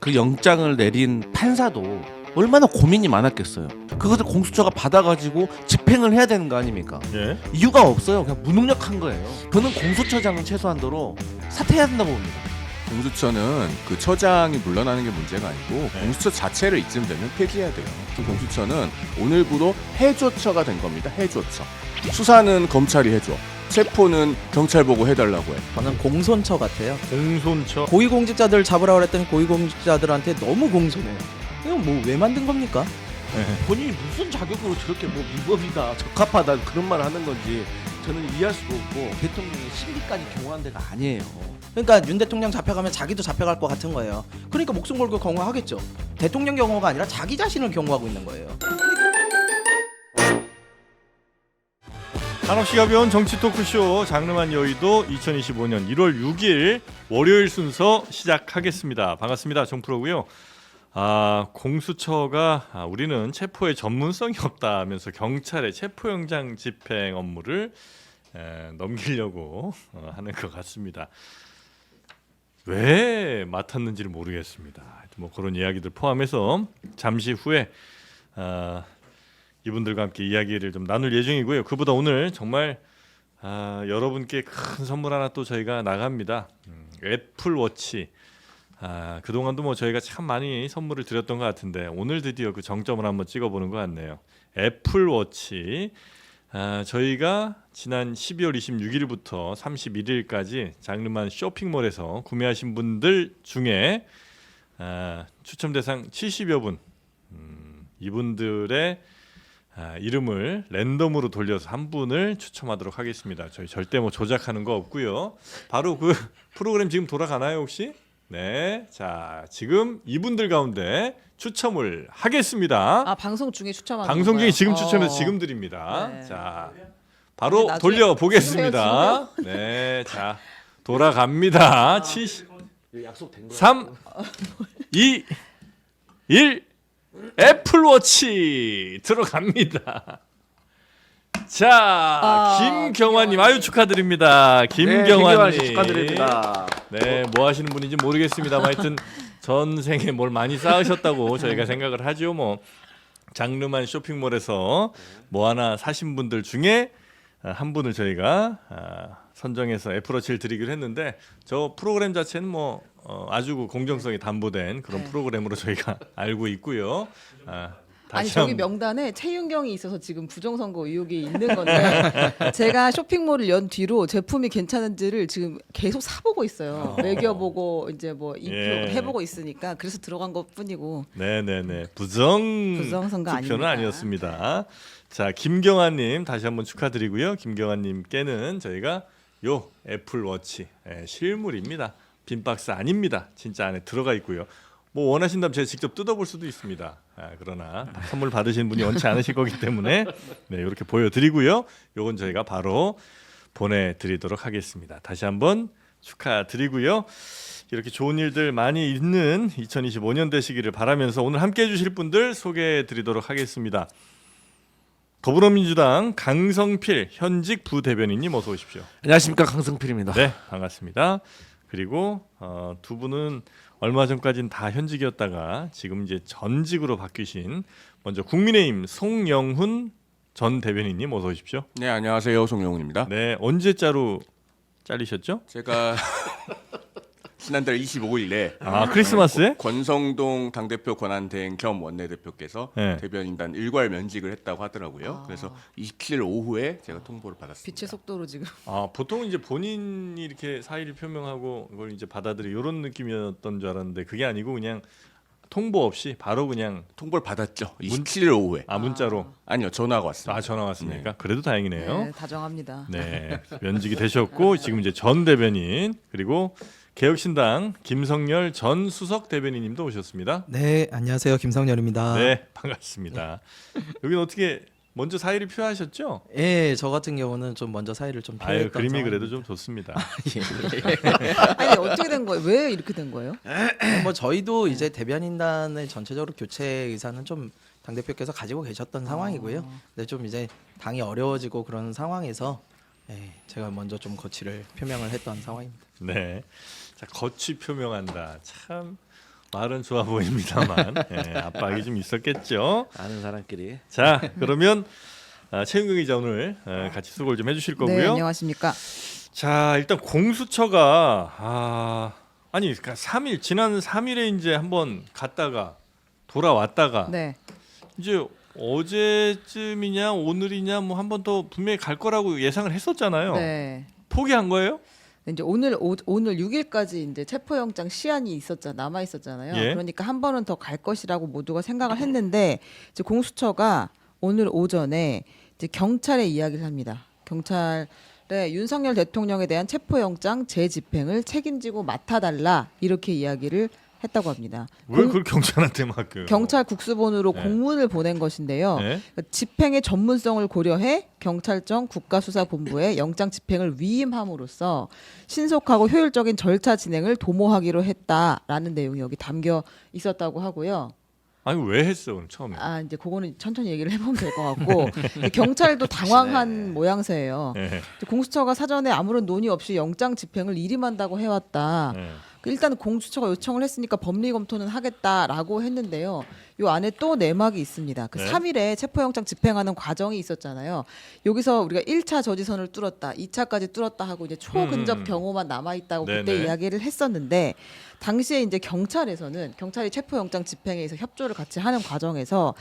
그 영장을 내린 판사도 얼마나 고민이 많았겠어요. 그것을 공수처가 받아가지고 집행을 해야 되는 거 아닙니까? 예. 이유가 없어요. 그냥 무능력한 거예요. 저는 공수처장은 최소한도로 사퇴해야 된다고 봅니다. 공수처는 그 처장이 물러나는 게 문제가 아니고 공수처 자체를 이쯤 되면 폐지해야 돼요. 공수처는 오늘부로 해조처가 된 겁니다. 해조처. 수사는 검찰이 해줘. 체포는 경찰 보고 해달라고 해. 저는 공손처 같아요. 공손처. 고위공직자들 잡으라고 그랬더니 고위공직자들한테 너무 공손해요. 이거 뭐 왜 만든 겁니까? 본인이 무슨 자격으로 저렇게 뭐 위법이다, 적합하다 그런 말을 하는 건지 저는 이해할 수가 없고 대통령의 심리까지 경호한 데가 아니에요. 그러니까 윤 대통령 잡혀가면 자기도 잡혀갈 것 같은 거예요. 그러니까 목숨 걸고 경호하겠죠. 대통령 경호가 아니라 자기 자신을 경호하고 있는 거예요. 한없이 가벼운 정치 토크쇼 장르만 여의도 2025년 1월 6일 월요일 순서 시작하겠습니다. 반갑습니다. 정프로고요. 공수처가 우리는 체포에 전문성이 없다면서 경찰의 체포영장 집행 업무를 넘기려고 하는 것 같습니다. 왜 맡았는지를 모르겠습니다. 뭐 그런 이야기들 포함해서 잠시 후에 이분들과 함께 이야기를 좀 나눌 예정이고요. 그보다 오늘 정말 여러분께 큰 선물 하나 또 저희가 나갑니다. 애플워치. 그동안도 뭐 저희가 참 많이 선물을 드렸던 것 같은데 오늘 드디어 그 정점을 한번 찍어보는 것 같네요. 애플워치. 저희가 지난 12월 26일부터 31일까지 장르만 쇼핑몰에서 구매하신 분들 중에 추첨 대상 70여 분 이분들의 이름을 랜덤으로 돌려서 한 분을 추첨하도록 하겠습니다. 저희 절대 뭐 조작하는 거 없고요. 바로 그 프로그램 지금 돌아가나요 혹시? 네, 자 지금 이분들 가운데 추첨을 하겠습니다. 방송 중에 추첨하는 방송 중에 거예요? 지금 추첨해서 지금 드립니다. 네. 자 바로 나중에 돌려 보겠습니다. 네, 자 돌아갑니다. 70, 약속된 거. 3, 2, 1 애플워치 들어갑니다. 자 김경환님 아유 축하드립니다. 김경환님 축하드립니다. 네, 뭐 하시는 분인지 모르겠습니다만 하여튼 전생에 뭘 많이 쌓으셨다고 저희가 생각을 하죠. 뭐 장르만 쇼핑몰에서 뭐 하나 사신 분들 중에 한 분을 저희가 선정해서 애플워치를 드리기로 했는데 저 프로그램 자체는 뭐 아주 공정성이 담보된 그런 프로그램으로 저희가 알고 있고요. 아니 저기 명단에 최윤경이 있어서 지금 부정선거 의혹이 있는 건데 제가 쇼핑몰을 연 뒤로 제품이 괜찮은지를 지금 계속 사보고 있어요. 매겨보고 이제 뭐 인표 해보고 있으니까 그래서 들어간 것뿐이고. 네네네 부정선거 투표는 아닙니다. 아니었습니다. 자 김경환님 다시 한번 축하드리고요. 김경환님께는 저희가 요 애플워치 실물입니다. 빈 박스 아닙니다. 진짜 안에 들어가 있고요. 뭐 원하신다면 제가 직접 뜯어볼 수도 있습니다. 그러나 선물 받으신 분이 원치 않으실 거기 때문에 네, 이렇게 보여드리고요. 요건 저희가 바로 보내드리도록 하겠습니다. 다시 한번 축하드리고요. 이렇게 좋은 일들 많이 있는 2025년 되시기를 바라면서 오늘 함께해 주실 분들 소개해드리도록 하겠습니다. 더불어민주당 강성필 현직 부대변인님 어서 오십시오. 안녕하십니까, 강성필입니다. 네, 반갑습니다. 그리고 두 분은 얼마 전까지는 다 현직이었다가 지금 이제 전직으로 바뀌신 먼저 국민의힘 송영훈 전 대변인님 어서 오십시오. 네, 안녕하세요. 송영훈입니다. 네, 언제자로 잘리셨죠? 제가 지난달 25일에 크리스마스에? 권성동 당대표 권한대행 겸 원내대표께서 네. 대변인단 일괄 면직을 했다고 하더라고요. 그래서 27일 오후에 제가 통보를 받았습니다. 빛의 속도로 지금. 보통 이제 본인이 이렇게 사의를 표명하고 그걸 이제 받아들이 이런 느낌이었던 줄 알았는데 그게 아니고 그냥 통보 없이 바로 그냥 통보를 받았죠. 27일 오후에. 문자로. 아니요, 전화가 왔습니다. 전화 왔습니까? 그래도 다행이네요. 네, 다정합니다. 네, 면직이 되셨고 지금 이제 전 대변인 그리고 개혁신당 김성열 전 수석 대변인님도 오셨습니다. 네, 안녕하세요. 김성열입니다. 네, 반갑습니다. 여기는 어떻게 먼저 사의를 표하셨죠? 예, 저 같은 경우는 좀 먼저 사의를 좀 표했던 그림이 상황입니다. 그래도 좀 좋습니다. 아니 어떻게 된 거예요? 왜 이렇게 된 거예요? 뭐 저희도 이제 대변인단의 전체적으로 교체 의사는 좀 당대표께서 가지고 계셨던 상황이고요. 근데 좀 이제 당이 어려워지고 그런 상황에서 제가 먼저 좀 거취를 표명을 했던 상황입니다. 네, 자 거취 표명한다. 참 말은 좋아 보입니다만 압박이 좀 있었겠죠. 아는 사람끼리. 자, 그러면 최윤경 기자 오늘 같이 수고를 좀 해주실 거고요. 네, 안녕하십니까. 자, 일단 공수처가 아니 그러니까 3일 지난 3일에 이제 한번 갔다가 돌아왔다가 네. 이제 어제쯤이냐 오늘이냐 뭐 한 번 더 분명히 갈 거라고 예상을 했었잖아요. 네. 포기한 거예요? 이제 오늘 6일까지 이제 체포영장 시한이 남아 있었잖아요. 예. 그러니까 한 번은 더 갈 것이라고 모두가 생각을 했는데 이제 공수처가 오늘 오전에 이제 경찰에 이야기를 합니다. 경찰에 윤석열 대통령에 대한 체포영장 재집행을 책임지고 맡아달라 이렇게 이야기를 했다고 합니다. 왜 그걸 경찰한테 맡겨요? 경찰 국수본으로 네. 공문을 보낸 것인데요. 네? 그러니까 집행의 전문성을 고려해 경찰청 국가수사본부에 영장 집행을 위임함으로써 신속하고 효율적인 절차 진행을 도모하기로 했다라는 내용이 여기 담겨 있었다고 하고요. 아니 왜 했어 그럼 처음에? 아 이제 그거는 천천히 얘기를 해보면 될 것 같고 경찰도 당황한 모양새예요. 네. 공수처가 사전에 아무런 논의 없이 영장 집행을 일임한다고 해왔다. 네. 일단 공수처가 요청을 했으니까 법리 검토는 하겠다라고 했는데요. 요 안에 또 내막이 있습니다. 그 네. 3일에 체포영장 집행하는 과정이 있었잖아요. 여기서 우리가 1차 저지선을 뚫었다, 2차까지 뚫었다 하고 이제 초근접 경호만 남아 있다고 그때 네네. 이야기를 했었는데 당시에 이제 경찰이 체포영장 집행에 있어 협조를 같이 하는 과정에서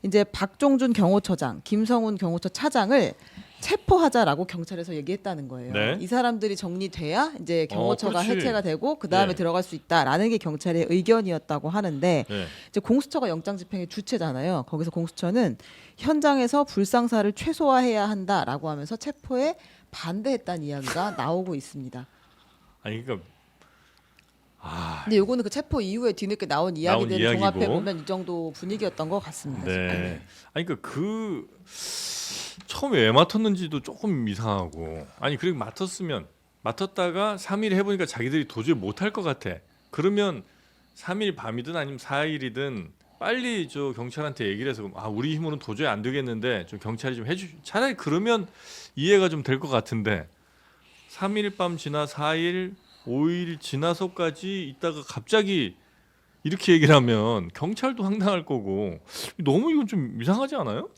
이제 박종준 경호처장, 김성훈 경호처 차장을 체포하자라고 경찰에서 얘기했다는 거예요. 네. 이 사람들이 정리돼야 이제 경호처가 그렇지. 해체가 되고 그 다음에 네. 들어갈 수 있다라는 게 경찰의 의견이었다고 하는데 네. 이제 공수처가 영장 집행의 주체잖아요. 거기서 공수처는 현장에서 불상사를 최소화해야 한다라고 하면서 체포에 반대했다는 이야기가 나오고 있습니다. 아니 그러니까 근데 요거는 그 체포 이후에 뒤늦게 나온 이야기들을 이야기고. 종합해 보면 이 정도 분위기였던 것 같습니다. 네. 아니 그러니까 그 처음에 왜 맡았는지도 조금 이상하고 아니 그리고 맡았다가 3일 해보니까 자기들이 도저히 못할 것 같아. 그러면 3일 밤이든 아니면 4일이든 빨리 저 경찰한테 얘기를 해서 우리 힘으로는 도저히 안 되겠는데 좀 경찰이 좀 차라리 그러면 이해가 좀 될 것 같은데 3일 밤 지나 4일 5일 지나서까지 있다가 갑자기 이렇게 얘기를 하면 경찰도 황당할 거고 너무 이건 좀 이상하지 않아요?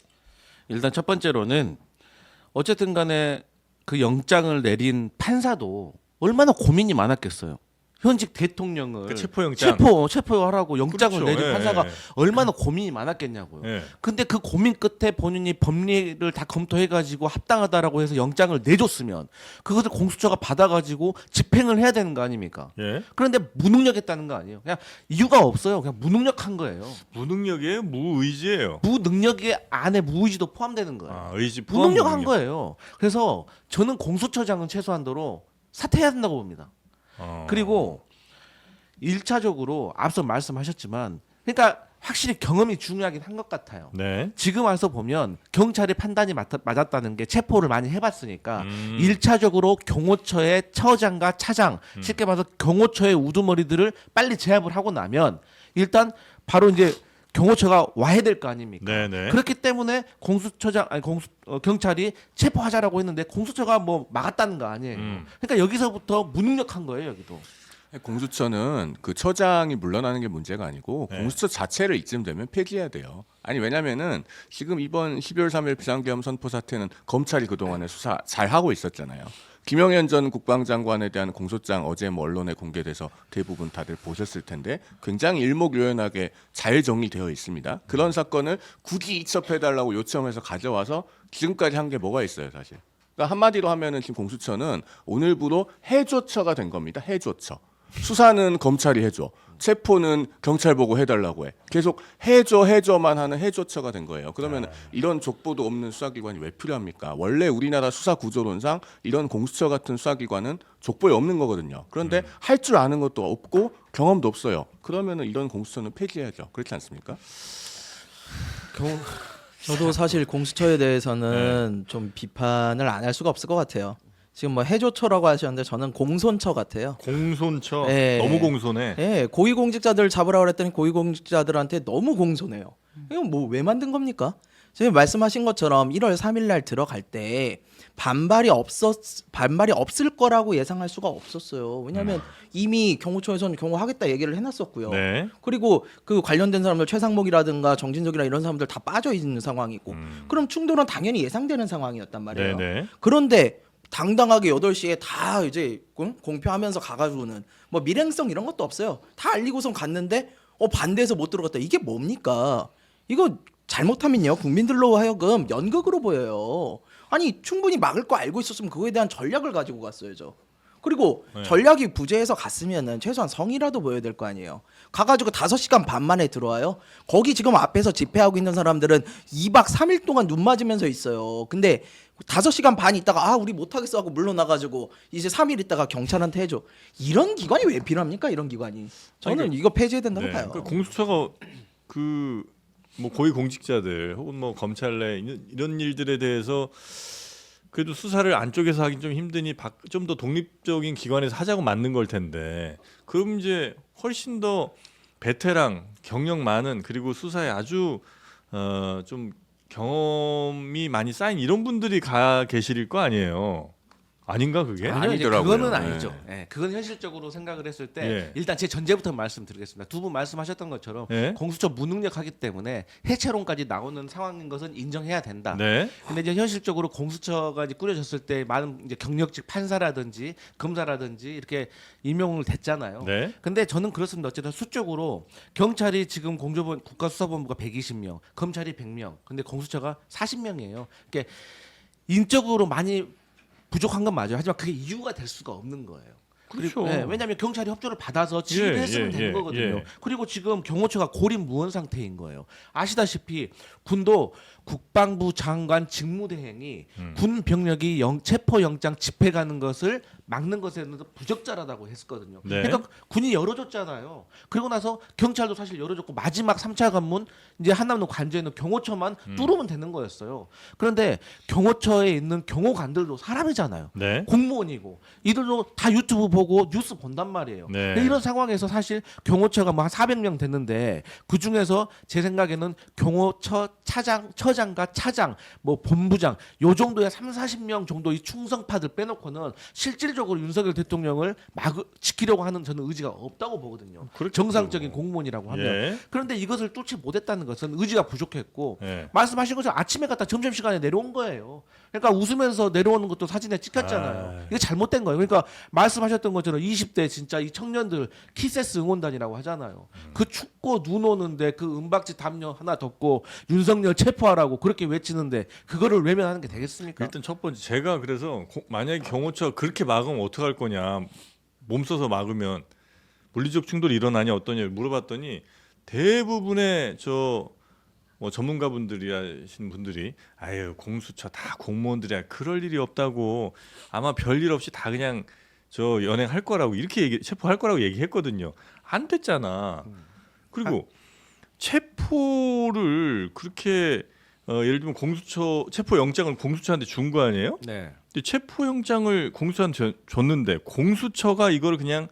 일단 첫 번째로는 어쨌든 간에 그 영장을 내린 판사도 얼마나 고민이 많았겠어요. 현직 대통령을 그 체포영장. 체포하라고 영장을 그렇죠. 내린 예, 판사가 예. 얼마나 고민이 많았겠냐고요. 예. 근데 그 고민 끝에 본인이 법리를 다 검토해가지고 합당하다라고 해서 영장을 내줬으면 그것을 공수처가 받아가지고 집행을 해야 되는 거 아닙니까? 예. 그런데 무능력했다는 거 아니에요. 그냥 이유가 없어요. 그냥 무능력한 거예요. 무능력이에요? 무의지예요? 무능력의 안에 무의지도 포함되는 거예요. 의지 포함 무능력한 무능력. 거예요. 그래서 저는 공수처장은 최소한도로 사퇴해야 된다고 봅니다. 그리고 1차적으로 앞서 말씀하셨지만 그러니까 확실히 경험이 중요하긴 한 것 같아요. 네. 지금 와서 보면 경찰의 판단이 맞았다는 게 체포를 많이 해봤으니까 1차적으로 경호처의 처장과 차장 쉽게 말해서 경호처의 우두머리들을 빨리 제압을 하고 나면 일단 바로 이제 경호처가 와야 될 거 아닙니까? 네네. 그렇기 때문에 경찰이 체포하자라고 했는데 공수처가 뭐 막았다는 거 아니에요. 그러니까 여기서부터 무능력한 거예요, 여기도. 공수처는 그 처장이 물러나는 게 문제가 아니고 네. 공수처 자체를 이쯤 되면 폐지해야 돼요. 아니 왜냐면은 지금 이번 12월 3일 비상계엄 선포 사태는 검찰이 그동안에 수사 잘 하고 있었잖아요. 김영현 전 국방장관에 대한 공소장 어제 뭐 언론에 공개돼서 대부분 다들 보셨을 텐데 굉장히 일목요연하게 잘 정리되어 있습니다. 그런 사건을 굳이 이첩해달라고 요청해서 가져와서 지금까지 한 게 뭐가 있어요, 사실. 그러니까 한마디로 하면은 지금 공수처는 오늘부로 해조처가 된 겁니다. 해조처. 수사는 검찰이 해줘. 체포는 경찰 보고 해달라고 해. 계속 해줘만 하는 해조처가 된 거예요. 그러면 이런 족보도 없는 수사기관이 왜 필요합니까? 원래 우리나라 수사 구조론상 이런 공수처 같은 수사기관은 족보에 없는 거거든요. 그런데 할 줄 아는 것도 없고 경험도 없어요. 그러면은 이런 공수처는 폐지해야죠. 그렇지 않습니까? 저도 사실 공수처에 대해서는 좀 비판을 안 할 수가 없을 것 같아요. 지금 뭐 해조처라고 하셨는데 저는 공손처 같아요. 공손처. 네. 너무 공손해. 예, 고위공직자들 잡으라고 그랬더니 고위공직자들한테 너무 공손해요. 이거 뭐 왜 만든 겁니까? 지금 말씀하신 것처럼 1월 3일 날 들어갈 때 반발이 없을 거라고 예상할 수가 없었어요. 왜냐하면 이미 경호처에서는 경호하겠다 얘기를 해놨었고요. 네. 그리고 그 관련된 사람들 최상목이라든가 정진석이나 이런 사람들 다 빠져 있는 상황이고, 그럼 충돌은 당연히 예상되는 상황이었단 말이에요. 네네. 그런데 당당하게 8시에 다 이제 공표하면서 가가지고는 뭐 밀행성 이런 것도 없어요. 다 알리고선 갔는데 반대해서 못 들어갔다. 이게 뭡니까? 이거 잘못하면요 국민들로 하여금 연극으로 보여요. 아니 충분히 막을 거 알고 있었으면 그거에 대한 전략을 가지고 갔어야죠. 그리고 네. 전략이 부재해서 갔으면은 최소한 성이라도 보여야 될 거 아니에요. 가가지고 5시간 반 만에 들어와요. 거기 지금 앞에서 집회하고 있는 사람들은 2박 3일 동안 눈 맞으면서 있어요. 근데 5시간 반 있다가 우리 못하겠어 하고 물러나가지고 이제 3일 있다가 경찰한테 해줘. 이런 기관이 왜 필요합니까? 이런 기관이. 저는 이거 폐지해야 된다고 봐요. 그러니까 공수처가 그 뭐 고위 공직자들 혹은 뭐 검찰 내 이런 일들에 대해서 그래도 수사를 안쪽에서 하긴 좀 힘드니 좀 더 독립적인 기관에서 하자고 만든 걸 텐데, 그럼 이제 훨씬 더 베테랑 경력 많은 그리고 수사에 아주 좀 경험이 많이 쌓인 이런 분들이 가 계실 거 아니에요. 아닌가 그게? 아니요, 이제 아니더라고요. 그거는 네. 아니죠. 예, 그건 현실적으로 생각을 했을 때 예. 일단 제 전제부터 말씀드리겠습니다. 두 분 말씀하셨던 것처럼 예. 공수처 무능력하기 때문에 해체론까지 나오는 상황인 것은 인정해야 된다. 네. 근데 이제 현실적으로 공수처가 이제 꾸려졌을 때 많은 이제 경력직 판사라든지 검사라든지 이렇게 임용을 됐잖아요. 네. 근데 저는 그렇습니다. 어쨌든 수적으로 경찰이 지금 공조본 국가수사본부가 120명, 검찰이 100명, 근데 공수처가 40명이에요. 그러니까 인적으로 많이 부족한 건 맞아요. 하지만 그게 이유가 될 수가 없는 거예요. 그렇죠. 왜냐하면 경찰이 협조를 받아서 지휘를 예, 했으면 예, 되는 예, 거거든요. 예. 그리고 지금 경호처가 고립무원 상태인 거예요. 아시다시피 군도 국방부 장관 직무대행이 군 병력이 체포영장 집회 가는 것을 막는 것에는 부적절하다고 했었거든요. 네. 그러니까 군이 열어줬잖아요. 그리고 나서 경찰도 사실 열어줬고 마지막 3차 관문 이제 한남로 관저에 있는 경호처만 뚫으면 되는 거였어요. 그런데 경호처에 있는 경호관들도 사람이잖아요. 네. 공무원이고 이들도 다 유튜브 보고 뉴스 본단 말이에요. 네. 근데 이런 상황에서 사실 경호처가 뭐 한 400명 됐는데 그 중에서 제 생각에는 경호처 처장과 차장, 뭐 본부장 요 정도의 30-40명 정도의 충성파들 빼놓고는 실질적으로 윤석열 대통령을 지키려고 하는 저는 의지가 없다고 보거든요. 그렇겠죠. 정상적인 공무원이라고 하면. 예. 그런데 이것을 뚫지 못했다는 것은 의지가 부족했고 예. 말씀하신 것처럼 아침에 갔다 점심시간에 내려온 거예요. 그러니까 웃으면서 내려오는 것도 사진에 찍혔잖아요. 아. 이게 잘못된 거예요. 그러니까 말씀하셨던 것처럼 20대 진짜 이 청년들 키세스 응원단이라고 하잖아요. 그 춥고 눈 오는데 그 은박지 담요 하나 덮고 윤석열 체포하라고 그렇게 외치는데 그거를 외면하는 게 되겠습니까? 일단 첫 번째 제가 그래서 만약에 경호처 그렇게 막으면 어떡할 거냐, 몸 써서 막으면 물리적 충돌이 일어나냐 어떠냐 물어봤더니 대부분의 뭐 전문가분들이 하신 분들이 아유 공수처 다 공무원들이야 그럴 일이 없다고 아마 별일 없이 다 그냥 연행할 거라고 이렇게 체포할 거라고 얘기했거든요. 안 됐잖아. 그리고 체포를 그렇게 예를 들면 공수처 체포 영장을 공수처한테 준 거 아니에요? 네. 근데 체포 영장을 공수처한테 줬는데 공수처가 이거를 그냥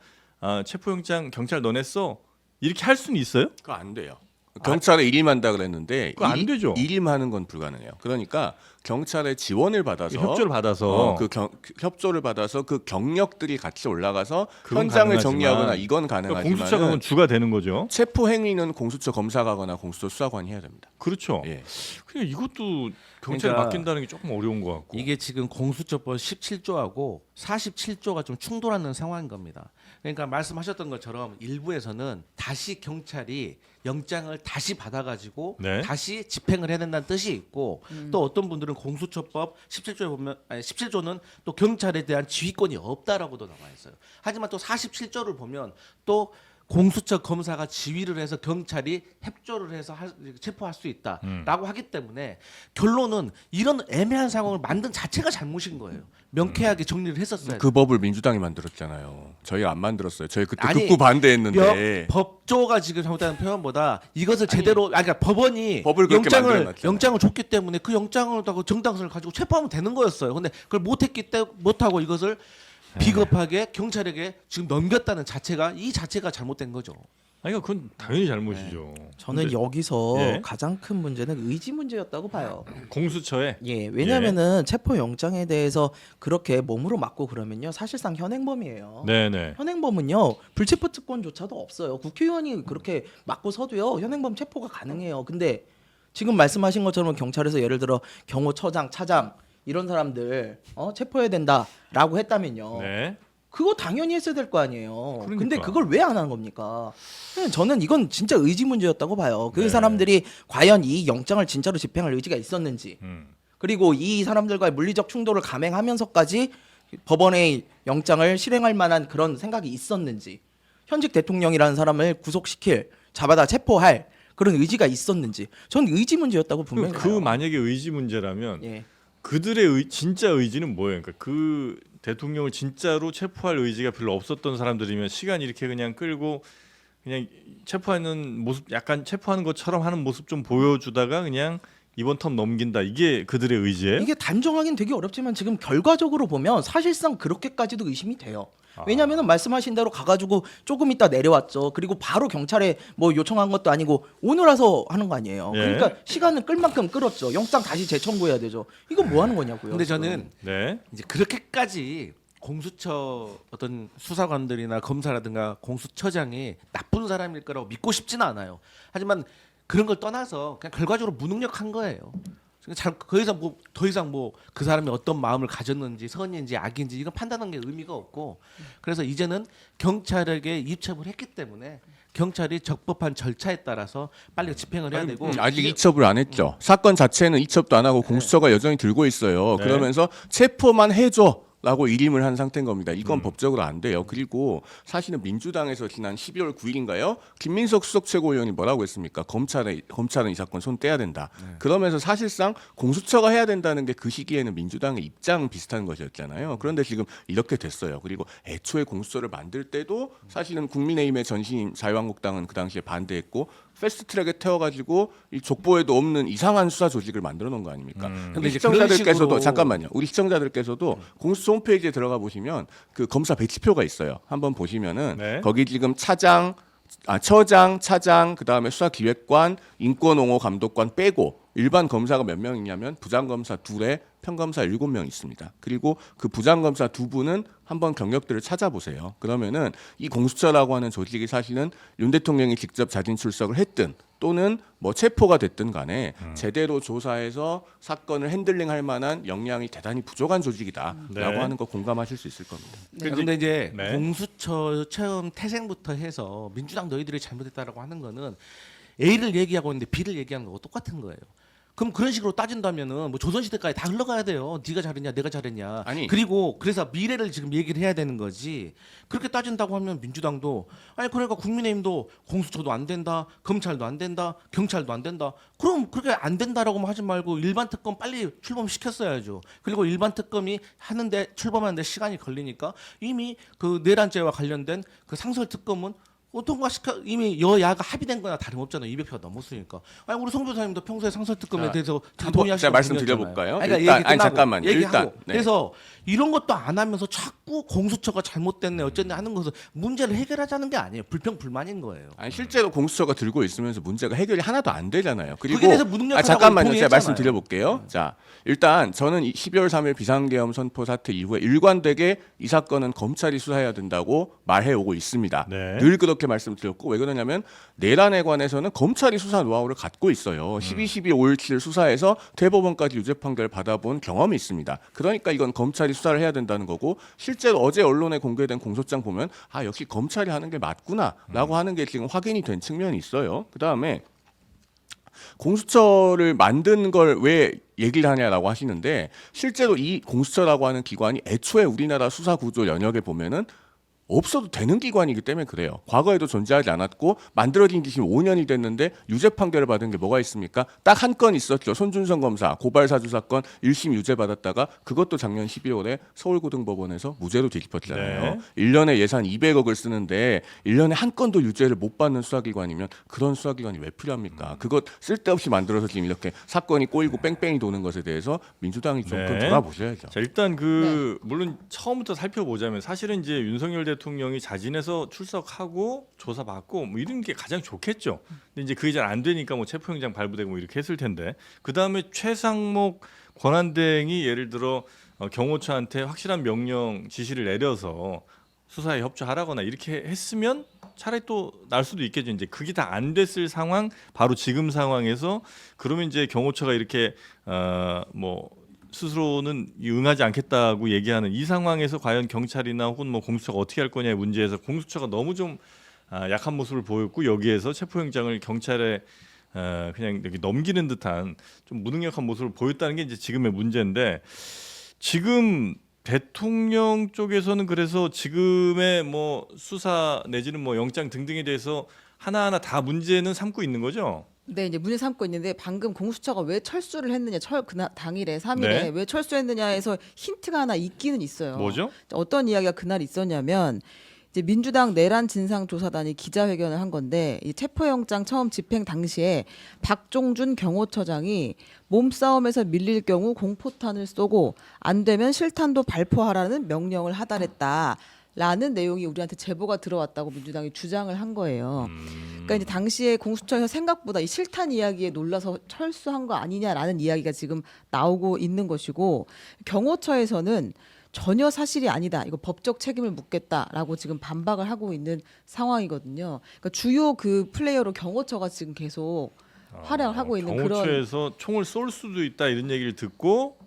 체포 영장 경찰 너네 써 이렇게 할 수는 있어요? 그거 안 돼요. 경찰에 일임한다 그랬는데 그거 안 되죠. 일임하는 건 불가능해요. 그러니까 경찰의 지원을 받아서 협조를 받아서 협조를 받아서 그 경력들이 같이 올라가서 그건 현장을 가능하지만 정리하거나 이건 그러니까 가능하지만 공수처가 그건 주가 되는 거죠. 체포 행위는 공수처 검사가거나 공수처 수사관이 해야 됩니다. 그렇죠. 예. 그냥 이것도 경찰에 그러니까 맡긴다는 게 조금 어려운 것 같고. 이게 지금 공수처법 17조하고 47조가 좀 충돌하는 상황인 겁니다. 그러니까 말씀하셨던 것처럼 일부에서는 다시 경찰이 영장을 다시 받아가지고 네. 다시 집행을 해야 된다는 뜻이 있고 또 어떤 분들은 공수처법 17조에 보면 17조는 또 경찰에 대한 지휘권이 없다라고도 나와 있어요. 하지만 또 47조를 보면 또 공수처 검사가 지휘를 해서 경찰이 협조를 해서 체포할 수 있다라고 하기 때문에 결론은 이런 애매한 상황을 만든 자체가 잘못인 거예요. 명쾌하게 정리를 했었어요. 그 법을 민주당이 만들었잖아요. 저희가 안 만들었어요. 저희 그때 아니, 극구 반대했는데 법조가 지금 잘못하는 표현보다 이것을 제대로 그러니까 법원이 법을 그렇게 만들어놨잖아요. 영장을 줬기 때문에 그 영장을 하고 정당성을 가지고 체포하면 되는 거였어요. 근데 그걸 못하고 이것을 비겁하게 경찰에게 지금 넘겼다는 자체가 이 자체가 잘못된 거죠. 아니 그건 당연히 잘못이죠. 저는 근데- 여기서 예. 가장 큰 문제는 의지 문제였다고 봐요. 공수처에 예, 왜냐하면은 체포 영장에 대해서 그렇게 몸으로 맞고 그러면요, 사실상 현행범이에요. 네네. 현행범은요, 불체포 특권조차도 없어요. 국회의원이 그렇게 맞고 서도요, 현행범 체포가 가능해요. 근데 지금 말씀하신 것처럼 경찰에서 예를 들어 경호처장, 차장 이런 사람들 체포해야 된다라고 했다면요. 네. 그거 당연히 했어야 될 거 아니에요. 그러니까. 근데 그걸 왜 안 하는 겁니까? 저는 이건 진짜 의지 문제였다고 봐요. 그 네. 사람들이 과연 이 영장을 진짜로 집행할 의지가 있었는지, 그리고 이 사람들과의 물리적 충돌을 감행하면서까지 법원의 영장을 실행할 만한 그런 생각이 있었는지, 현직 대통령이라는 사람을 구속시킬, 잡아다 체포할 그런 의지가 있었는지, 전 의지 문제였다고 분명히 그 봐요. 만약에 의지 문제라면 예. 그들의 진짜 의지는 뭐예요? 그러니까 그 대통령을 진짜로 체포할 의지가 별로 없었던 사람들이면 시간 이렇게 그냥 끌고 그냥 체포하는 모습, 약간 체포하는 것처럼 하는 모습 좀 보여주다가 그냥 이번 텀 넘긴다. 이게 그들의 의지예요? 이게 단정하긴 되게 어렵지만 지금 결과적으로 보면 사실상 그렇게까지도 의심이 돼요. 왜냐하면 말씀하신 대로 가가지고 조금 있다 내려왔죠. 그리고 바로 경찰에 뭐 요청한 것도 아니고 오늘 와서 하는 거 아니에요. 예. 그러니까 시간을 끌 만큼 끌었죠. 영장 다시 재청구해야 되죠. 이거 뭐 하는 거냐고요. 근데 지금. 저는 네. 이제 그렇게까지 공수처 어떤 수사관들이나 검사라든가 공수처장이 나쁜 사람일 거라고 믿고 싶지는 않아요. 하지만 그런 걸 떠나서 그냥 결과적으로 무능력한 거예요. 더 이상 뭐 그 사람이 어떤 마음을 가졌는지 선인지 악인지 이건 판단하는 게 의미가 없고, 그래서 이제는 경찰에게 입첩을 했기 때문에 경찰이 적법한 절차에 따라서 빨리 집행을 해야 되고. 아직 이첩을 안 했죠. 사건 자체는 이첩도 안 하고 공수처가 여전히 들고 있어요. 네. 그러면서 체포만 해줘. 라고 일임을 한 상태인 겁니다. 이건 법적으로 안 돼요. 그리고 사실은 민주당에서 지난 12월 9일인가요? 김민석 수석 최고위원이 뭐라고 했습니까? 검찰은 이 사건 손 떼야 된다. 그러면서 사실상 공수처가 해야 된다는 게 그 시기에는 민주당의 입장 비슷한 것이었잖아요. 그런데 지금 이렇게 됐어요. 그리고 애초에 공수처를 만들 때도 사실은 국민의힘의 전신인 자유한국당은 그 당시에 반대했고 패스트트랙에 태워가지고 이 족보에도 없는 이상한 수사 조직을 만들어 놓은 거 아닙니까? 근데 우리 이제 그런 시청자들께서도 식으로- 잠깐만요. 우리 시청자들께서도 공수처 홈페이지에 들어가 보시면 그 검사 배치표가 있어요. 한번 보시면은 네. 거기 지금 처장, 차장, 그다음에 수사기획관, 인권옹호 감독관 빼고 일반 검사가 몇 명 있냐면 부장검사 2에 평검사 7명 있습니다. 그리고 그 부장검사 2분은 한번 경력들을 찾아보세요. 그러면은 이 공수처라고 하는 조직이 사실은 윤 대통령이 직접 자진 출석을 했든 또는 뭐 체포가 됐든 간에 제대로 조사해서 사건을 핸들링할 만한 역량이 대단히 부족한 조직이다라고 네. 하는 거 공감하실 수 있을 겁니다. 근데 이제 네. 공수처 처음 태생부터 해서 민주당 너희들이 잘못했다라고 하는 거는 A를 얘기하고 있는데 B를 얘기하는 거고 똑같은 거예요. 그럼 그런 식으로 따진다면은 뭐 조선시대까지 다 흘러가야 돼요. 네가 잘했냐, 내가 잘했냐. 아니. 그리고 그래서 미래를 지금 얘기를 해야 되는 거지. 그렇게 따진다고 하면 민주당도 아니 그러니까 국민의힘도 공수처도 안 된다, 검찰도 안 된다, 경찰도 안 된다. 그럼 그렇게 안 된다라고만 하지 말고 일반 특검 빨리 출범시켰어야죠. 그리고 일반 특검이 하는데 출범하는데 시간이 걸리니까 이미 그 내란죄와 관련된 그 상설 특검은 통과시켜 이미 여야가 합의된 거나 다름없잖아요. 200표가 넘었으니까. 아니 우리 송 변호사님도 평소에 상설 특검에 자, 대해서 제가 동의하시는 말씀 분이었잖아요. 드려볼까요? 그러니까 일단- 얘기 아니, 끝나고 잠깐만요. 얘기하고 일단, 네. 그래서 이런 것도 안 하면서 자꾸 공수처가 잘못됐네 어쨌네 하는 것은 문제를 해결하자는 게 아니에요. 불평불만인 거예요. 아니 실제로 공수처가 들고 있으면서 문제가 해결이 하나도 안 되잖아요. 그리고 그게 대해서 무능력하다고 잠깐만요. 제가 동의했잖아요. 말씀드려볼게요. 자, 일단 저는 12월 3일 비상계엄 선포 사태 이후에 일관되게 이 사건은 검찰이 수사해야 된다고 말해오고 있습니다. 네. 늘 그렇게 말씀드렸고 왜 그러냐면 내란에 관해서는 검찰이 수사 노하우를 갖고 있어요. 12.12.5.17 수사에서 대법원까지 유죄 판결 받아본 경험이 있습니다. 그러니까 이건 검찰이 수사를 해야 된다는 거고 실제로 어제 언론에 공개된 공소장 보면 아 역시 검찰이 하는 게 맞구나라고 하는 게 지금 확인이 된 측면이 있어요. 그다음에 공수처를 만든 걸 왜 얘기를 하냐라고 하시는데 실제로 이 공수처라고 하는 기관이 애초에 우리나라 수사 구조 연역에 보면은 없어도 되는 기관이기 때문에 그래요. 과거에도 존재하지 않았고 만들어진 지 지금 5년이 됐는데 유죄 판결을 받은 게 뭐가 있습니까? 딱 한 건 있었죠. 손준성 검사 고발 사주 사건 1심 유죄 받았다가 그것도 작년 12월에 서울고등법원에서 무죄로 뒤집혔잖아요. 네. 1년에 예산 200억을 쓰는데 1년에 한 건도 유죄를 못 받는 수사기관이면 그런 수사기관이 왜 필요합니까? 그것 쓸데없이 만들어서 지금 이렇게 사건이 꼬이고 뺑뺑이 도는 것에 대해서 민주당이 좀 네. 돌아보셔야죠. 자 일단 물론 처음부터 살펴보자면 사실은 이제 윤석열 대통령 대통령이 자진해서 출석하고 조사받고 뭐 이런 게 가장 좋겠죠. 근데 이제 그게 잘 안 되니까 뭐 체포영장 발부되고 뭐 이렇게 했을 텐데 그 다음에 최상목 권한대행이 예를 들어 경호처한테 확실한 명령 지시를 내려서 수사에 협조하라거나 이렇게 했으면 차라리 또 날 수도 있겠죠. 이제 그게 다 안 됐을 상황, 바로 지금 상황에서 그러면 이제 경호처가 이렇게 뭐 스스로는 응하지 않겠다고 얘기하는 이 상황에서 과연 경찰이나 혹은 뭐 공수처가 어떻게 할 거냐의 문제에서 공수처가 너무 좀 약한 모습을 보였고 여기에서 체포영장을 경찰에 그냥 이렇게 넘기는 듯한 좀 무능력한 모습을 보였다는 게 이제 지금의 문제인데 지금 대통령 쪽에서는 그래서 지금의 뭐 수사 내지는 뭐 영장 등등에 대해서 하나하나 다 문제는 삼고 있는 거죠. 네, 이제 문제 삼고 있는데 방금 공수처가 왜 철수를 했느냐, 그날 당일에 3일에 네. 왜 철수했느냐에서 힌트가 하나 있기는 있어요. 뭐죠? 어떤 이야기가 그날 있었냐면 이제 민주당 내란 진상조사단이 기자회견을 한 건데 이 체포영장 처음 집행 당시에 박종준 경호처장이 몸싸움에서 밀릴 경우 공포탄을 쏘고 안 되면 실탄도 발포하라는 명령을 하달했다. 라는 내용이 우리한테 제보가 들어왔다고 민주당이 주장을 한 거예요. 그러니까 이제 당시에 공수처에서 생각보다 이 실탄 이야기에 놀라서 철수한 거 아니냐라는 이야기가 지금 나오고 있는 것이고 경호처에서는 전혀 사실이 아니다. 이거 법적 책임을 묻겠다라고 지금 반박을 하고 있는 상황이거든요. 그러니까 주요 그 플레이어로 경호처가 지금 계속 활약을 하고 있는 그런 경호처에서 총을 쏠 수도 있다 이런 얘기를 듣고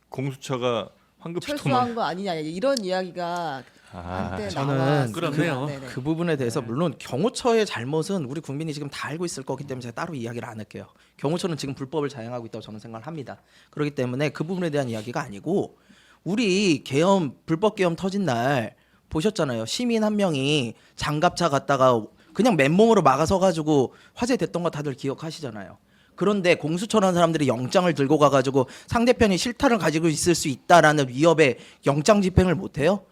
공수처가 황급히 철수한 거 아니냐 이런 이야기가 한때 저는 나왔습니다. 그렇네요. 네네. 그 부분에 대해서 물론 경호처의 잘못은 우리 국민이 지금 다 알고 있을 거기 때문에 제가 따로 이야기를 안 할게요. 경호처는 지금 불법을 자행하고 있다고 저는 생각을 합니다. 그렇기 때문에 그 부분에 대한 이야기가 아니고 우리 계엄 불법 계엄 터진 날 보셨잖아요. 시민 한 명이 장갑차 갔다가 그냥 맨몸으로 막아서 가지고 화제됐던 거 다들 기억하시잖아요. 그런데 공수처라는 사람들이 영장을 들고 가가지고 상대편이 실탄을 가지고 있을 수 있다라는 위협에 영장 집행을 못해요?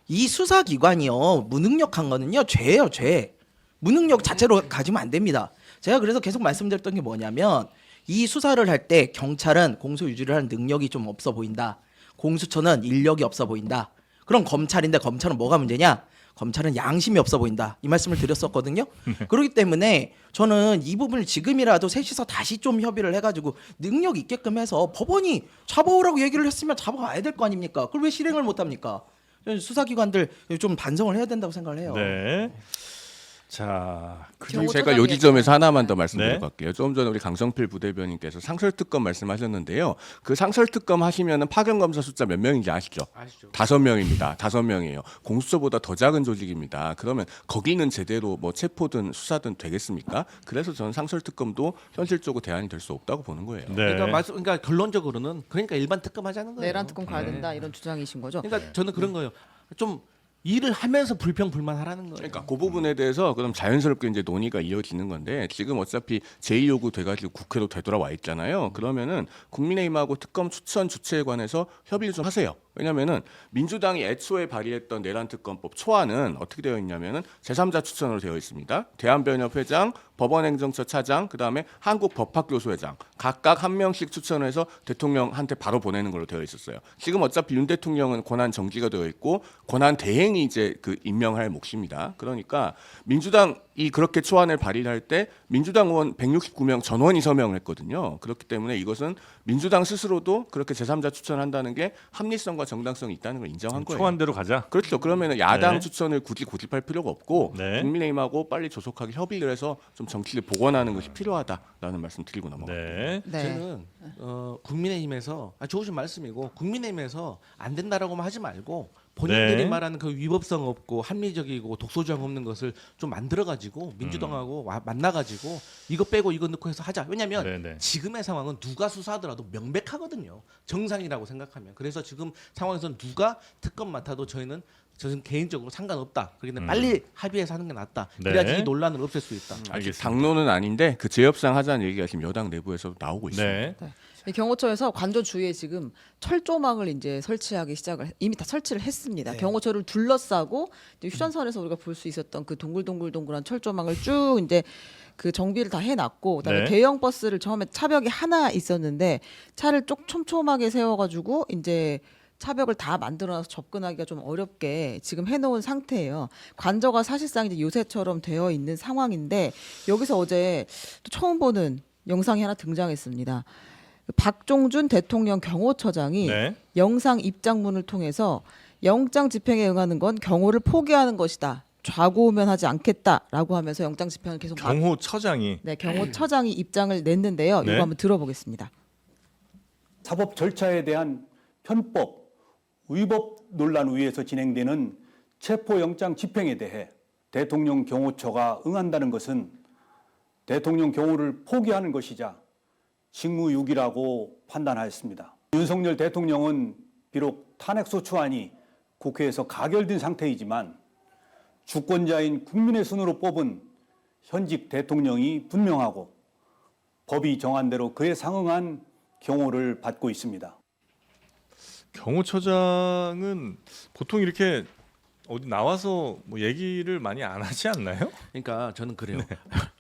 이 수사기관이요 무능력한 거는요 죄예요 죄. 무능력 자체로 가지면 안 됩니다. 제가 그래서 계속 말씀드렸던 게 뭐냐면 이 수사를 할 때 경찰은 공소 유지를 하는 능력이 좀 없어 보인다. 공수처는 인력이 없어 보인다. 그럼 검찰인데 검찰은 뭐가 문제냐? 검찰은 양심이 없어 보인다. 이 말씀을 드렸었거든요. 그렇기 때문에 저는 이 부분을 지금이라도 셋이서 다시 좀 협의를 해가지고 능력 있게끔 해서 법원이 잡아오라고 얘기를 했으면 잡아와야 될 거 아닙니까? 그걸 왜 실행을 못합니까? 저는 수사기관들 좀 반성을 해야 된다고 생각을 해요. 네. 자, 경호처장이 제가 요 지점에서 하나만 더 말씀드려 네. 갈게요. 조금 전에 우리 강성필 부대변인께서 상설특검 말씀하셨는데요. 그 상설특검 하시면은 파견검사 숫자 몇 명인지 아시죠? 아시죠? 5명입니다. 5명이에요. 공수처보다 더 작은 조직입니다. 그러면 거기는 제대로 뭐 체포든 수사든 되겠습니까? 그래서 저는 상설특검도 현실적으로 대안이 될 수 없다고 보는 거예요. 네. 그러니까 결론적으로는 그러니까 일반 특검하자는 거예요. 내란 특검 가야 된다 이런 주장이신 거죠. 그러니까 저는 그런 거예요. 좀 일을 하면서 불평불만하라는 거예요. 그러니까 그 부분에 대해서 그럼 자연스럽게 이제 논의가 이어지는 건데 지금 어차피 제2요구 돼가지고 국회로 되돌아와 있잖아요. 그러면은 국민의힘하고 특검 추천 주체에 관해서 협의를 좀 하세요. 왜냐면은 민주당이 애초에 발의했던 내란특검법 초안은 어떻게 되어 있냐면은 제3자 추천으로 되어 있습니다. 대한변협 회장, 법원행정처 차장, 그다음에 한국법학교수 회장 각각 한 명씩 추천해서 대통령한테 바로 보내는 걸로 되어 있었어요. 지금 어차피 윤 대통령은 권한 정지가 되어 있고 권한 대행이 이제 그 임명할 몫입니다. 그러니까 민주당이 그렇게 초안을 발의할 때 민주당 의원 169명 전원이 서명을 했거든요. 그렇기 때문에 이것은 민주당 스스로도 그렇게 제3자 추천한다는 게 합리성과 정당성이 있다는 걸 인정한 거예요. 초안대로 가자. 그렇죠. 그러면 야당 네. 추천을 굳이 고집할 필요가 없고 네. 국민의힘하고 빨리 조속하게 협의를 해서 좀 정치를 복원하는 것이 필요하다라는 말씀 드리고 넘어갑니다. 네. 네. 저는 국민의힘에서 좋으신 말씀이고 국민의힘에서 안 된다라고만 하지 말고 본인들이 네. 말하는 그 위법성 없고 합리적이고 독소조항 없는 것을 좀 만들어가지고 민주당하고 만나가지고 이거 빼고 이거 넣고 해서 하자. 왜냐하면 네, 네. 지금의 상황은 누가 수사하더라도 명백하거든요. 정상이라고 생각하면. 그래서 지금 상황에서는 누가 특검 맡아도 저는 개인적으로 상관없다. 그렇기 때문에 빨리 합의해서 하는 게 낫다. 네. 그래야지 이 논란을 없앨 수 있다. 아직 알겠습니다. 당론은 아닌데 그 재협상 하자는 얘기가 지금 여당 내부에서도 나오고 있습니다. 네. 이 경호처에서 관저 주위에 지금 철조망을 이제 설치하기 이미 다 설치를 했습니다. 네. 경호처를 둘러싸고 이제 휴전선에서 우리가 볼 수 있었던 그 동글동글동글한 철조망을 쭉 이제 그 정비를 다 해놨고 그다음에 네. 대형 버스를 처음에 차벽이 하나 있었는데 차를 쪽 촘촘하게 세워가지고 이제 차벽을 다 만들어놔서 접근하기가 좀 어렵게 지금 해놓은 상태예요. 관저가 사실상 이제 요새처럼 되어 있는 상황인데 여기서 어제 또 처음 보는 영상이 하나 등장했습니다. 박종준 대통령 경호처장이 네. 영상 입장문을 통해서 영장 집행에 응하는 건 경호를 포기하는 것이다. 좌고우면하지 않겠다라고 하면서 영장 집행을 계속 경호처장이 네, 경호처장이 입장을 냈는데요. 네. 이거 한번 들어보겠습니다. 사법 절차에 대한 편법, 위법 논란 위에서 진행되는 체포영장 집행에 대해 대통령 경호처가 응한다는 것은 대통령 경호를 포기하는 것이자 직무유기라고 판단하였습니다. 윤석열 대통령은 비록 탄핵소추안이 국회에서 가결된 상태이지만 주권자인 국민의 손으로 뽑은 현직 대통령이 분명하고 법이 정한 대로 그에 상응한 경호를 받고 있습니다. 경호처장은 보통 이렇게 어디 나와서 뭐 얘기를 많이 안 하지 않나요? 그러니까 저는 그래요.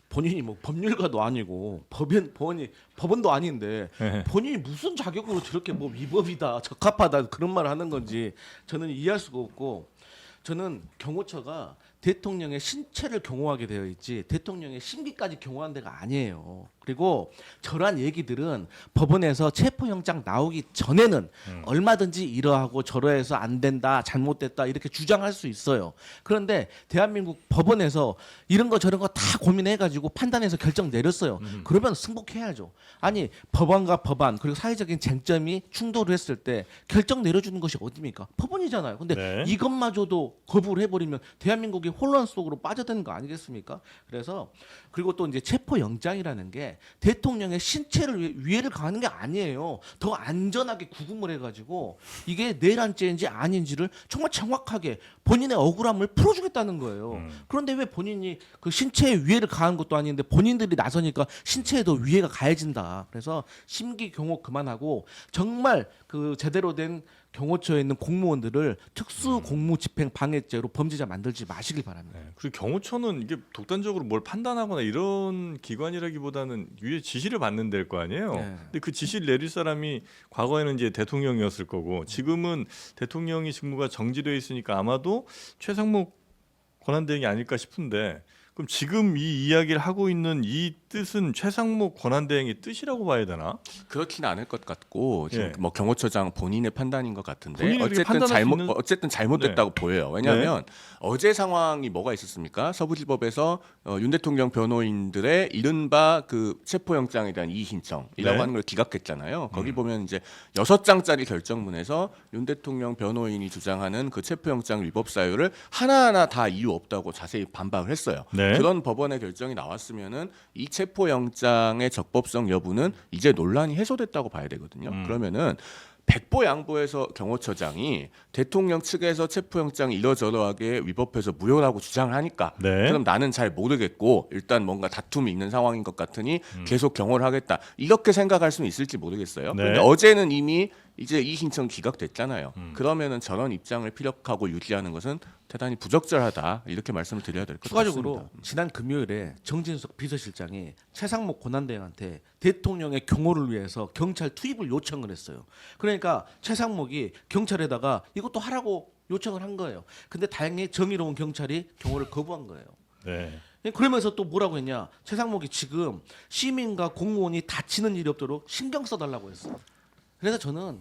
본인이 뭐 법률가도 아니고 법원도 아닌데 네. 본인이 무슨 자격으로 저렇게 뭐 위법이다, 적합하다 그런 말을 하는 건지 저는 이해할 수가 없고, 저는 경호처가 대통령의 신체를 경호하게 되어 있지 대통령의 심기까지 경호한 데가 아니에요. 그리고 저러한 얘기들은 법원에서 체포영장 나오기 전에는 얼마든지 이러하고 저러해서 안 된다, 잘못됐다 이렇게 주장할 수 있어요. 그런데 대한민국 법원에서 이런 거 저런 거 다 고민해가지고 판단해서 결정 내렸어요. 그러면 승복해야죠. 아니 법안과 법안 그리고 사회적인 쟁점이 충돌을 했을 때 결정 내려주는 것이 어디입니까? 법원이잖아요. 근데 네. 이것마저도 거부를 해버리면 대한민국이 혼란 속으로 빠져드는 거 아니겠습니까? 그래서 그리고 또 이제 체포영장이라는 게 대통령의 신체를 위해를 가하는 게 아니에요. 더 안전하게 구금을 해가지고 이게 내란죄인지 아닌지를 정말 정확하게 본인의 억울함을 풀어주겠다는 거예요. 그런데 왜 본인이 그 신체에 위해를 가한 것도 아닌데 본인들이 나서니까 신체에도 위해가 가해진다. 그래서 심기 경호 그만하고 정말 그 제대로 된 경호처에 있는 공무원들을 특수 공무 집행 방해죄로 범죄자 만들지 마시길 바랍니다. 네. 그리고 경호처는 이게 독단적으로 뭘 판단하거나 이런 기관이라기보다는 위에 지시를 받는 데일 거 아니에요. 네. 근데 그 지시를 내릴 사람이 과거에는 이제 대통령이었을 거고 지금은 대통령이 직무가 정지돼 있으니까 아마도 최상목 권한대행이 아닐까 싶은데, 그럼 지금 이 이야기를 하고 있는 이 뜻은 최상목 권한대행의 뜻이라고 봐야 되나? 그렇지는 않을 것 같고 지금 예. 뭐 경호처장 본인의 판단인 것 같은데 본인이 그렇게 어쨌든 판단할 수 있는- 어쨌든 잘못됐다고 보여요. 왜냐하면 어제 상황이 뭐가 있었습니까? 서부지법에서 윤 대통령 변호인들의 이른바 그 체포영장에 대한 이의 신청이라고 네. 하는 걸 기각했잖아요. 거기 보면 이제 6장짜리 결정문에서 윤 대통령 변호인이 주장하는 그 체포영장 위법 사유를 하나하나 다 이유 없다고 자세히 반박을 했어요. 네. 그런 법원의 결정이 나왔으면은 이 체포영장의 적법성 여부는 이제 논란이 해소됐다고 봐야 되거든요. 그러면은 백보양보해서 경호처장이 대통령 측에서 체포영장이 이러저러하게 위법해서 무효라고 주장을 하니까 네. 그럼 나는 잘 모르겠고 일단 뭔가 다툼이 있는 상황인 것 같으니 계속 경호를 하겠다 이렇게 생각할 수는 있을지 모르겠어요. 네. 그런데 어제는 이미 이제 이 신청 기각됐잖아요. 그러면은 저런 입장을 피력하고 유지하는 것은 대단히 부적절하다 이렇게 말씀을 드려야 될 것 같습니다. 추가적으로 지난 금요일에 정진석 비서실장이 최상목 권한대행한테 대통령의 경호를 위해서 경찰 투입을 요청을 했어요. 그러니까 최상목이 경찰에다가 이것도 하라고 요청을 한 거예요. 근데 다행히 정의로운 경찰이 경호를 거부한 거예요. 네. 그러면서 또 뭐라고 했냐? 최상목이 지금 시민과 공무원이 다치는 일이 없도록 신경 써달라고 했어요. 그래서 저는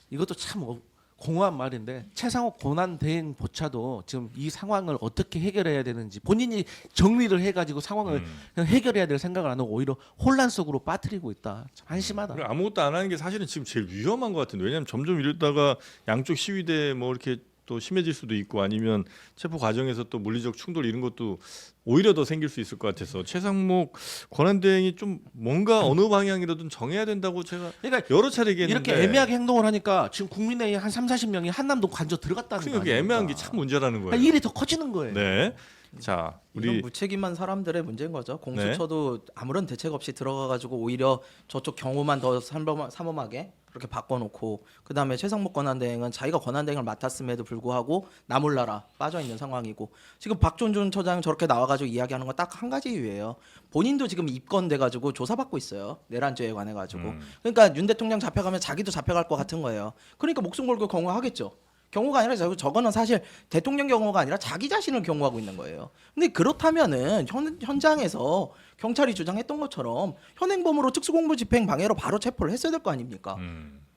이것도 참 공허한 말인데 최상욱 권한대행보차도 지금 이 상황을 어떻게 해결해야 되는지 본인이 정리를 해가지고 상황을 그냥 해결해야 될 생각을 안 하고 오히려 혼란 속으로 빠뜨리고 있다. 참 한심하다. 그리고 아무것도 안 하는 게 사실은 지금 제일 위험한 것 같은데, 왜냐하면 점점 이러다가 양쪽 시위대 뭐 이렇게 또 심해질 수도 있고 아니면 체포 과정에서 또 물리적 충돌 이런 것도 오히려 더 생길 수 있을 것 같아서 최상목 권한대행이 좀 뭔가 어느 방향이라도 정해야 된다고 제가 그러니까 여러 차례 얘기했는데 이렇게 애매하게 행동을 하니까 지금 국민의힘 한 3-40명이 한남동 관저 들어갔다는 그러니까 거 그게 아닙니까? 애매한 게 참 문제라는 거예요. 일이 더 커지는 거예요. 네. 자, 이런 우리 무책임한 사람들의 문제인 거죠. 공수처도 아무런 대책 없이 들어가가지고 오히려 저쪽 경호만 더 삼엄하게 그렇게 바꿔놓고 그다음에 최상목 권한대행은 자기가 권한대행을 맡았음에도 불구하고 나 몰라라 빠져 있는 상황이고 지금 박존준 처장 저렇게 나와가지고 이야기하는 건 딱 한 가지 이유예요. 본인도 지금 입건돼가지고 조사받고 있어요. 내란죄에 관해가지고. 그러니까 윤 대통령 잡혀가면 자기도 잡혀갈 것 같은 거예요. 그러니까 목숨 걸고 경호하겠죠. 경호가 아니라 저거는 사실 대통령 경호가 아니라 자기 자신을 경호하고 있는 거예요. 근데 그렇다면은 현장에서 경찰이 주장했던 것처럼 현행범으로 특수공무 집행 방해로 바로 체포를 했어야 될 거 아닙니까?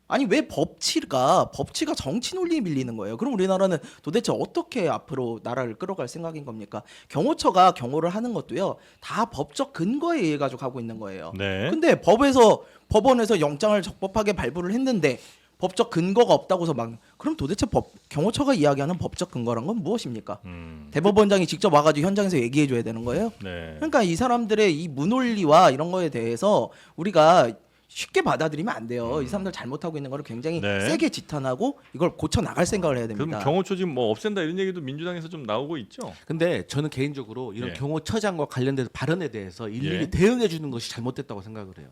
아니 왜 법치가 정치 논리에 밀리는 거예요? 그럼 우리나라는 도대체 어떻게 앞으로 나라를 끌어갈 생각인 겁니까? 경호처가 경호를 하는 것도요 다 법적 근거에 의해 가지고 하고 있는 거예요. 네. 근데 법원에서 영장을 적법하게 발부를 했는데 법적 근거가 없다고서 막 그럼 도대체 경호처가 이야기하는 법적 근거란 건 무엇입니까? 대법원장이 직접 와가지고 현장에서 얘기해줘야 되는 거예요. 네. 그러니까 이 사람들의 이 무논리와 이런 거에 대해서 우리가 쉽게 받아들이면 안 돼요. 이 사람들 잘못하고 있는 거를 굉장히 네. 세게 지탄하고 이걸 고쳐 나갈 생각을 해야 됩니다. 그럼 경호처 지금 뭐 없앤다 이런 얘기도 민주당에서 좀 나오고 있죠. 근데 저는 개인적으로 이런 예. 경호처장과 관련된 발언에 대해서 일일이 예. 대응해 주는 것이 잘못됐다고 생각을 해요.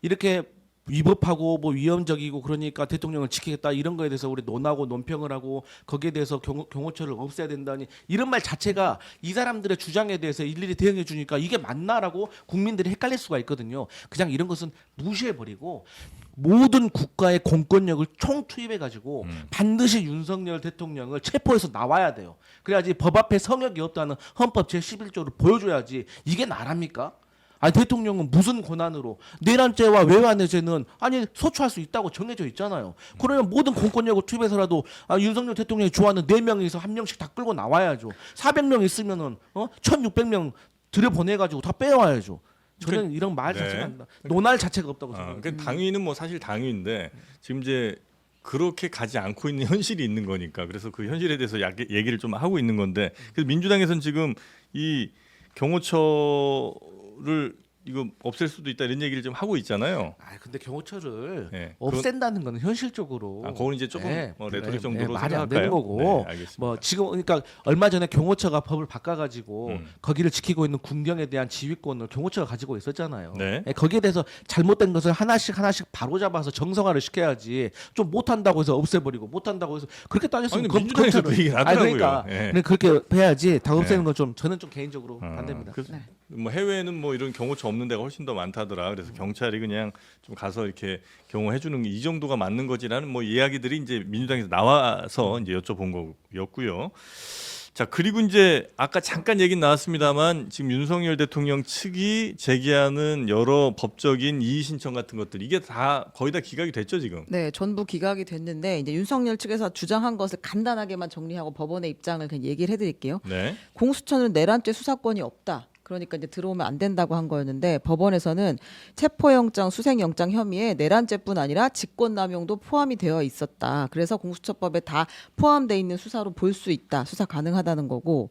이렇게 위법하고 뭐 위험적이고 그러니까 대통령을 지키겠다 이런 거에 대해서 우리 논하고 논평을 하고 거기에 대해서 경호처를 없애야 된다니 이런 말 자체가 이 사람들의 주장에 대해서 일일이 대응해 주니까 이게 맞나라고 국민들이 헷갈릴 수가 있거든요. 그냥 이런 것은 무시해 버리고 모든 국가의 공권력을 총 투입해 가지고 반드시 윤석열 대통령을 체포해서 나와야 돼요. 그래야지 법 앞에 성역이 없다는 헌법 제11조를 보여줘야지 이게 나랍니까? 아니 대통령은 무슨 권한으로 내란죄와 외환의 죄는 아니 소추할 수 있다고 정해져 있잖아요. 그러면 모든 공권력을 투입해서라도 윤석열 대통령이 좋아하는 4명에서 1명씩 다 끌고 나와야죠. 400명 있으면은 1,600명 들여보내가지고 다 빼와야죠. 저는 이런 말 네. 자체가 논할 자체가 없다고 생각해요. 그러니까 당위는 뭐 사실 당위인데 지금 이제 그렇게 가지 않고 있는 현실이 있는 거니까 그래서 그 현실에 대해서 얘기를 좀 하고 있는 건데 그래서 민주당에서는 지금 이 경호처를 이거 없앨 수도 있다 이런 얘기를 좀 하고 있잖아요. 근데 경호처를 네. 없앤다는 건 현실적으로 그거는 이제 조금 레토릭 정도로 말이 안 생각할까요? 되는 거고 네, 알겠습니다. 뭐 지금 그러니까 얼마 전에 경호처가 법을 바꿔가지고 거기를 지키고 있는 군경에 대한 지휘권을 경호처가 가지고 있었잖아요. 네. 거기에 대해서 잘못된 것을 하나씩 바로 잡아서 정상화를 시켜야지 좀 못한다고 해서 없애버리고 못한다고 해서 그렇게 따졌으면 아니, 민주당에서 그 얘기를 하더라고요. 그러니까 예. 근데 그렇게 해야지 다 없애는 네. 건 좀 저는 좀 개인적으로 반대입니다. 그래서 뭐 해외에는 뭐 이런 경호처 없는 데가 훨씬 더 많다더라. 그래서 경찰이 그냥 좀 가서 이렇게 경호해 주는 게 이 정도가 맞는 거지라는 뭐 이야기들이 이제 민주당에서 나와서 이제 여쭤본 거였고요. 자, 그리고 이제 아까 잠깐 얘기 나왔습니다만 지금 윤석열 대통령 측이 제기하는 여러 법적인 이의 신청 같은 것들 이게 다 거의 다 기각이 됐죠, 지금. 네, 전부 기각이 됐는데 이제 윤석열 측에서 주장한 것을 간단하게만 정리하고 법원의 입장을 그냥 얘기를 해드릴게요. 네. 공수처는 내란죄 수사권이 없다. 그러니까 이제 들어오면 안 된다고 한 거였는데 법원에서는 체포영장, 수색영장 혐의에 내란죄뿐 아니라 직권남용도 포함이 되어 있었다. 그래서 공수처법에 다 포함되어 있는 수사로 볼 수 있다. 수사 가능하다는 거고.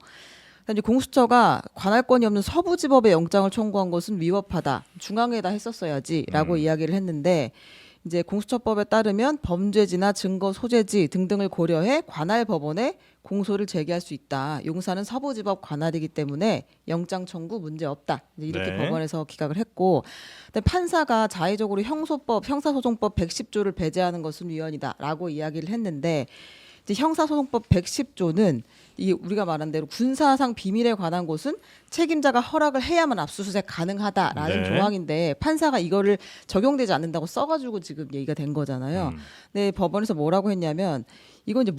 이제 공수처가 관할권이 없는 서부지법에 영장을 청구한 것은 위법하다. 중앙에다 했었어야지라고 이야기를 했는데 이제 공수처법에 따르면 범죄지나 증거 소재지 등등을 고려해 관할 법원에 공소를 제기할 수 있다. 용사는 서부지법 관할이기 때문에 영장 청구 문제 없다. 이렇게 네. 법원에서 기각을 했고, 근데 판사가 자의적으로 형사소송법 110조를 배제하는 것은 위헌이다라고 이야기를 했는데 이제 형사소송법 110조는 이 우리가 말한 대로 군사상 비밀에 관한 곳은 책임자가 허락을 해야만 압수수색 가능하다라는 네. 조항인데 판사가 이거를 적용되지 않는다고 써가지고 지금 얘기가 된 거잖아요. 근데 법원에서 뭐라고 했냐면 이건 이제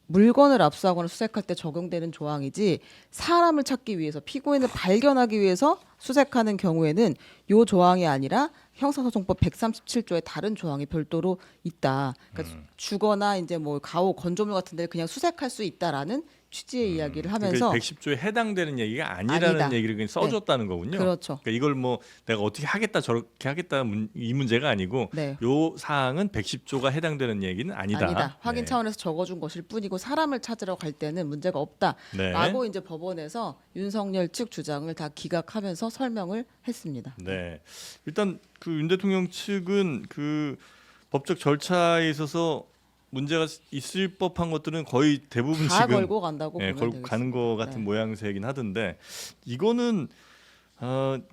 물건을 압수하거나 수색할 때 적용되는 조항이지 사람을 찾기 위해서 피고인을 발견하기 위해서 수색하는 경우에는 요 조항이 아니라 형사소송법 137조의 다른 조항이 별도로 있다. 그러니까 주거나 이제 뭐 가오 건조물 같은 데를 그냥 수색할 수 있다라는 취지의 이야기를 하면서 110조에 해당되는 얘기가 아니라는 아니다. 얘기를 그냥 써줬다는 거군요. 그렇죠. 그러니까 이걸 뭐 내가 어떻게 하겠다 저렇게 하겠다 이 문제가 아니고 네. 요 사항은 110조가 해당되는 얘기는 아니다. 확인 네. 차원에서 적어준 것일 뿐이고 사람을 찾으러 갈 때는 문제가 네. 없다라고 이제 법원에서 윤석열 측 주장을 다 기각하면서 설명을 했습니다. 네. 일단 그 윤 대통령 측은 그 법적 절차에 있어서 문제가 있을 법한 것들은 거의 대부분 다 지금 걸고 간다고 보면 걸고 되겠습니다. 가는 거 같은 네. 모양새이긴 하던데 이거는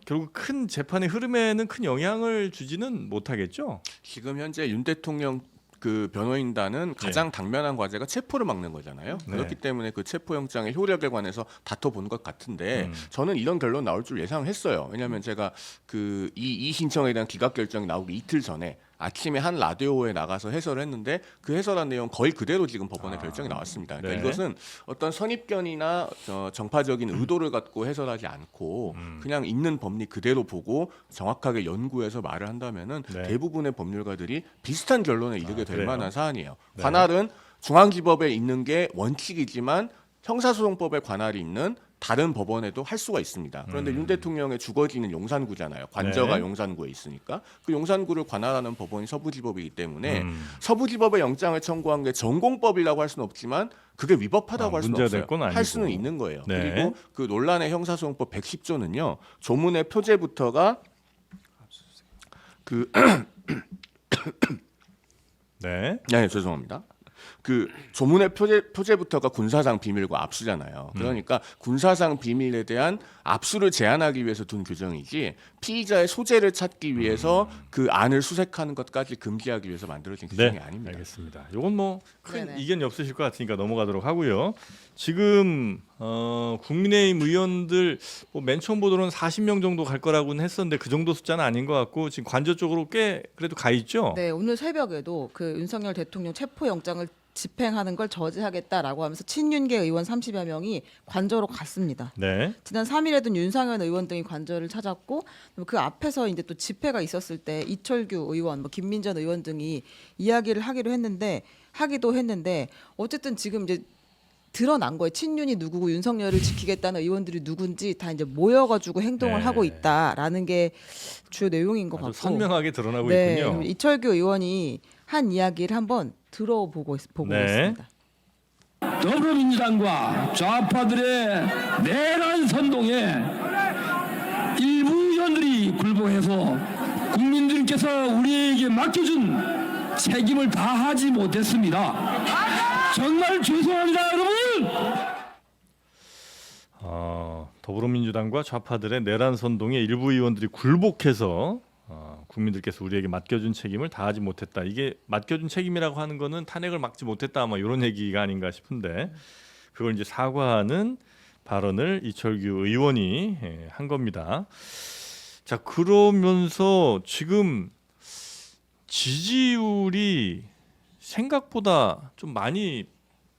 결국 큰 재판의 흐름에는 큰 영향을 주지는 못하겠죠. 지금 현재 윤 대통령 그 변호인단은 가장 당면한 과제가 체포를 막는 거잖아요. 네. 그렇기 때문에 그 체포영장의 효력에 관해서 다퉈본 것 같은데 저는 이런 결론 나올 줄 예상했어요. 왜냐하면 제가 그 이 신청에 대한 기각 결정이 나오기 이틀 전에 아침에 한 라디오에 나가서 해설을 했는데 그 해설한 내용 거의 그대로 지금 법원의 결정이 나왔습니다. 그러니까 네. 이것은 어떤 선입견이나 정파적인 의도를 갖고 해설하지 않고 그냥 있는 법리 그대로 보고 정확하게 연구해서 말을 한다면은 네. 대부분의 법률가들이 비슷한 결론에 이르게 될 그래요? 만한 사안이에요. 네. 관할은 중앙지법에 있는 게 원칙이지만 형사소송법에 관할이 있는 다른 법원에도 할 수가 있습니다. 그런데 윤 대통령의 주거지는 용산구잖아요. 관저가 네. 용산구에 있으니까 그 용산구를 관할하는 법원이 서부지법이기 때문에 서부지법에 영장을 청구한 게 전공법이라고 할 수는 없지만 그게 위법하다고 할 수는 문제가 될 없어요. 건 아니고. 할 수는 있는 거예요. 네. 그리고 그 논란의 형사소송법 110조는요. 조문의 표제부터가 그 네. 네, 죄송합니다. 그 조문의 표제부터가 군사상 비밀과 압수잖아요. 그러니까 군사상 비밀에 대한 압수를 제한하기 위해서 둔 규정이지 피의자의 소재를 찾기 위해서 그 안을 수색하는 것까지 금지하기 위해서 만들어진 규정이 아닙니다. 알겠습니다. 이건 뭐 큰 네네. 이견이 없으실 것 같으니까 넘어가도록 하고요. 지금 국민의힘 의원들 뭐맨 처음 보도로는 40명 정도 갈 거라고는 했었는데 그 정도 숫자는 아닌 것 같고 지금 관저 쪽으로 꽤 그래도 가 있죠. 네, 오늘 새벽에도 그 윤석열 대통령 체포 영장을 집행하는 걸 저지하겠다라고 하면서 친윤계 의원 30여 명이 관저로 갔습니다. 네. 지난 3일에도 윤상현 의원 등이 관저를 찾았고 그 앞에서 이제 또 집회가 있었을 때 이철규 의원, 뭐 김민전 의원 등이 이야기를 하기도 했는데 어쨌든 지금 이제 드러난 거예요. 친윤이 누구고 윤석열을 지키겠다는 의원들이 누군지 다 이제 모여가지고 행동을 네. 하고 있다라는 게 주요 내용인 것 아주 같고. 선명하게 드러나고 네, 있군요. 이철규 의원이 한 이야기를 한번 들어보고 네. 있습니다. 더불어민주당과 좌파들의 내란 선동에 일부 의원들이 굴복해서 국민들께서 우리에게 맡겨준 책임을 다하지 못했습니다. 정말 죄송합니다, 여러분. 더불어민주당과 좌파들의 내란 선동에 일부 의원들이 굴복해서 국민들께서 우리에게 맡겨준 책임을 다하지 못했다. 이게 맡겨준 책임이라고 하는 거는 탄핵을 막지 못했다, 아마 이런 얘기가 아닌가 싶은데 그걸 이제 사과하는 발언을 이철규 의원이 한 겁니다. 자, 그러면서 지금 지지율이 생각보다 좀 많이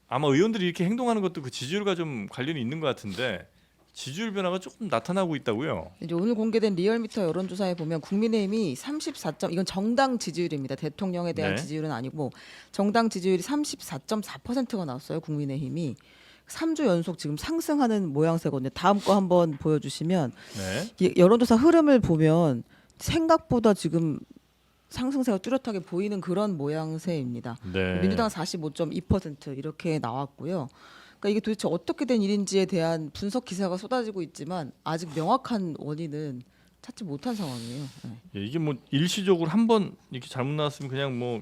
아마 의원들이 이렇게 행동하는 것도 그 지지율과 좀 관련이 있는 것 같은데 지지율 변화가 조금 나타나고 있다고요. 이제 오늘 공개된 리얼미터 여론조사에 보면 국민의힘이 34점, 이건 정당 지지율입니다. 대통령에 대한 네. 지지율은 아니고 정당 지지율이 34.4%가 나왔어요. 국민의힘이 3주 연속 지금 상승하는 모양새거든요. 다음 거 한번 보여주시면 네. 이 여론조사 흐름을 보면 생각보다 지금 상승세가 뚜렷하게 보이는 그런 모양새입니다. 네. 민주당은 45.2% 이렇게 나왔고요. 그러니까 이게 도대체 어떻게 된 일인지에 대한 분석 기사가 쏟아지고 있지만 아직 명확한 원인은 찾지 못한 상황이에요. 네. 예, 이게 뭐 일시적으로 한번 이렇게 잘못 나왔으면 그냥 뭐